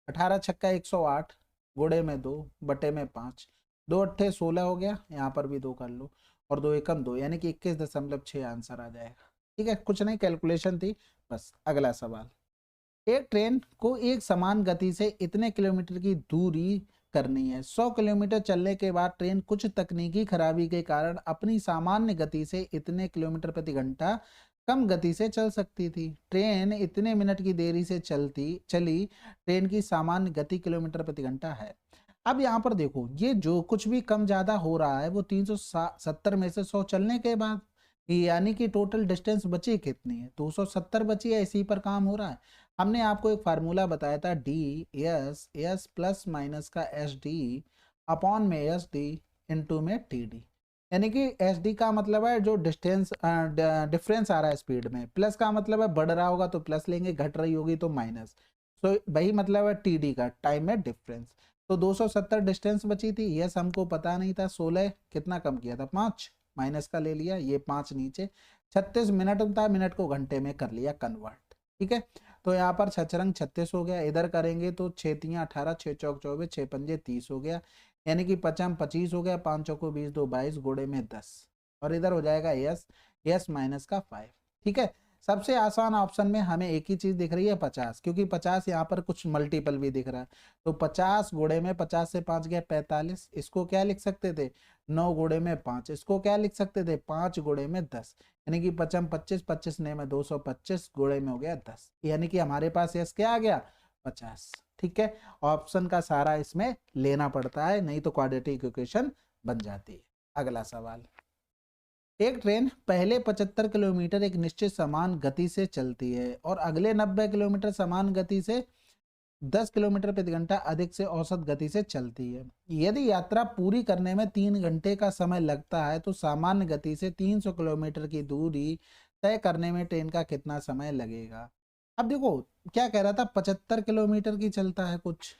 18 छक्का 108, गुड़े में 2, बटे में 5, 2 अट्ठे 16 हो गया, यहाँ पर भी 2 कर लो, और 2 एकम 2, यानी कि 21.6 आंसर आ जाएगा, ठीक है, कुछ नहीं कैलकुलेशन थी बस। अगला सवाल, एक ट्रेन को एक समान गति से इतने किलोमीटर की दूरी करनी है, 100 किलोमीटर चलने के बाद ट्रेन कुछ तकनीकी खराबी के कारण अपनी सामान्य गति से इतने किलोमीटर प्रति घंटा कम गति से चल सकती थी। ट्रेन इतने मिनट की देरी से चली ट्रेन की सामान्य गति किलोमीटर प्रति घंटा है। अब यहाँ पर देखो ये जो कुछ भी कम ज्यादा हो रहा है वो 370 में से 100 चलने के बाद, यानी कि टोटल डिस्टेंस बची कितनी है, 270 बची है, इसी पर काम हो रहा है। हमने आपको एक फार्मूला बताया था, डी एस प्लस माइनस का एस डी अपॉन में एस डी इंटू में टी डी, यानी कि एस डी का मतलब है जो डिस्टेंस डिफरेंस आ रहा है स्पीड में, प्लस का मतलब है बढ़ रहा होगा तो प्लस लेंगे, घट रही होगी तो माइनस, तो वही मतलब है टी डी का, टाइम में डिफरेंस। तो 270 डिस्टेंस बची थी, यस हमको पता नहीं था, 16 कितना कम किया था, 5, माइनस का ले लिया, ये 5 नीचे, 36 मिनट था, मिनट को घंटे में कर लिया कन्वर्ट, ठीक है। तो यहाँ पर 6 36 हो गया, इधर करेंगे तो 6 तियाँ 18, 6 चौक 24, 6 पंजे 30 हो गया, यानी कि 55 25 हो गया, 5 चौको 20, 2 22, गोड़े में 10, और इधर हो जाएगा यस माइनस का 5, ठीक है। सबसे आसान ऑप्शन में हमें एक ही चीज दिख रही है 50, क्योंकि 50 यहाँ पर कुछ मल्टीपल भी दिख रहा है, तो 50 गोड़े में 50 से 5 गया 45, इसको क्या लिख सकते थे 9 गोड़े में 5, इसको क्या लिख सकते थे 5 गोड़े में 10, यानी कि 55 25, 25 ने में 225, गोड़े में हो गया 10, यानी कि हमारे पास यस क्या आ गया 50, ठीक है। ऑप्शन का सारा इसमें लेना पड़ता है, नहीं तो क्वाड्रेटिक इक्वेशन बन जाती है। अगला सवाल, एक ट्रेन पहले 75 किलोमीटर एक निश्चित समान गति से चलती है और अगले 90 किलोमीटर समान गति से 10 किलोमीटर प्रति घंटा अधिक से औसत गति से चलती है। यदि यात्रा पूरी करने में 3 घंटे का समय लगता है तो सामान्य गति से 300 किलोमीटर की दूरी तय करने में ट्रेन का कितना समय लगेगा। अब देखो क्या कह रहा था, 75 किलोमीटर की चलता है कुछ,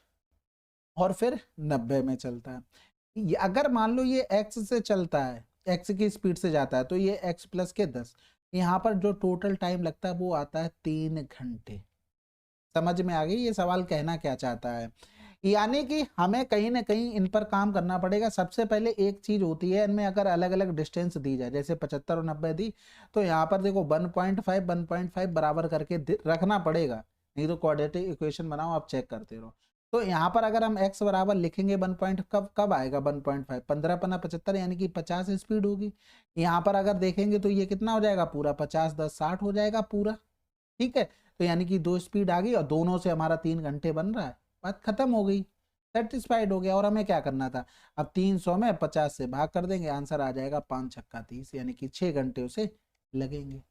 और फिर 90 में चलता है। अगर मान लो ये एक्स से चलता है, एक्स की स्पीड से जाता है, तो ये एक्स प्लस के 10, यहाँ पर जो टोटल टाइम लगता है वो आता है 3 घंटे। समझ में आ गई ये सवाल कहना क्या चाहता है, यानी कि हमें कहीं ना कहीं इन पर काम करना पड़ेगा। सबसे पहले एक चीज होती है, इनमें अगर अलग अलग डिस्टेंस दी जाए, जैसे 75 और 90 दी, तो यहाँ पर देखो 1.5 बराबर करके रखना पड़ेगा, नहीं तो क्वाड्रेटिक इक्वेशन बनाओ आप चेक करते रहो। तो यहाँ पर अगर हम x बराबर लिखेंगे 1 पॉइंट, कब कब आएगा 1.5, 15 पना 75, यानी कि 50 स्पीड होगी। यहाँ पर अगर देखेंगे तो ये कितना हो जाएगा पूरा, 50 10 60 हो जाएगा पूरा, ठीक है, तो यानी कि 2 स्पीड आ गई और दोनों से हमारा 3 घंटे बन रहा है, बात खत्म हो गई, सेटिस्फाइड हो गया। और हमें क्या करना था, अब 300 में 50 से भाग कर देंगे, आंसर आ जाएगा 5 छक्का 30, यानी कि 6 घंटे उसे लगेंगे।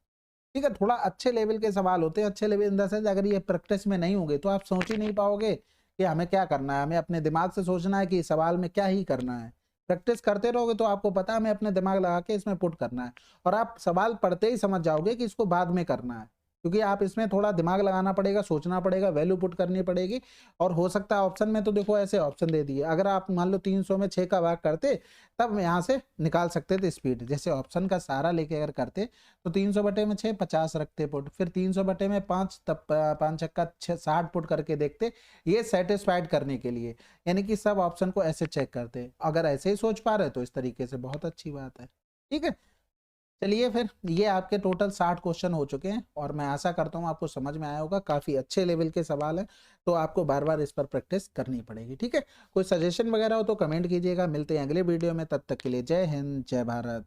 ठीक है, थोड़ा अच्छे लेवल के सवाल होते हैं, अच्छे लेवल इन द सेंस अगर ये प्रैक्टिस में नहीं होंगे तो आप सोच ही नहीं पाओगे कि हमें क्या करना है। हमें अपने दिमाग से सोचना है कि सवाल में क्या ही करना है। प्रैक्टिस करते रहोगे तो आपको पता है हमें अपने दिमाग लगा के इसमें पुट करना है, और आप सवाल पढ़ते ही समझ जाओगे कि इसको बाद में करना है, क्योंकि आप इसमें थोड़ा दिमाग लगाना पड़ेगा, सोचना पड़ेगा, वैल्यू पुट करनी पड़ेगी। और हो सकता है ऑप्शन में तो देखो ऐसे ऑप्शन दे दिए, अगर आप मान लो 300 में 6 का भाग करते तब यहाँ से निकाल सकते थे स्पीड। जैसे ऑप्शन का सहारा लेके अगर करते तो 300 बटे में 6 50 रखते पुट, फिर 300 बटे में 5 तब 5 छक्का 60 पुट करके देखते, ये सेटिस्फाइड करने के लिए। यानी कि सब ऑप्शन को ऐसे चेक करते। अगर ऐसे ही सोच पा रहे तो इस तरीके से बहुत अच्छी बात है। ठीक है, चलिए फिर ये आपके टोटल 60 क्वेश्चन हो चुके हैं, और मैं आशा करता हूँ आपको समझ में आया होगा। काफी अच्छे लेवल के सवाल हैं, तो आपको बार बार इस पर प्रैक्टिस करनी पड़ेगी। ठीक है, कोई सजेशन वगैरह हो तो कमेंट कीजिएगा। मिलते हैं अगले वीडियो में, तब तक के लिए जय हिंद जय भारत।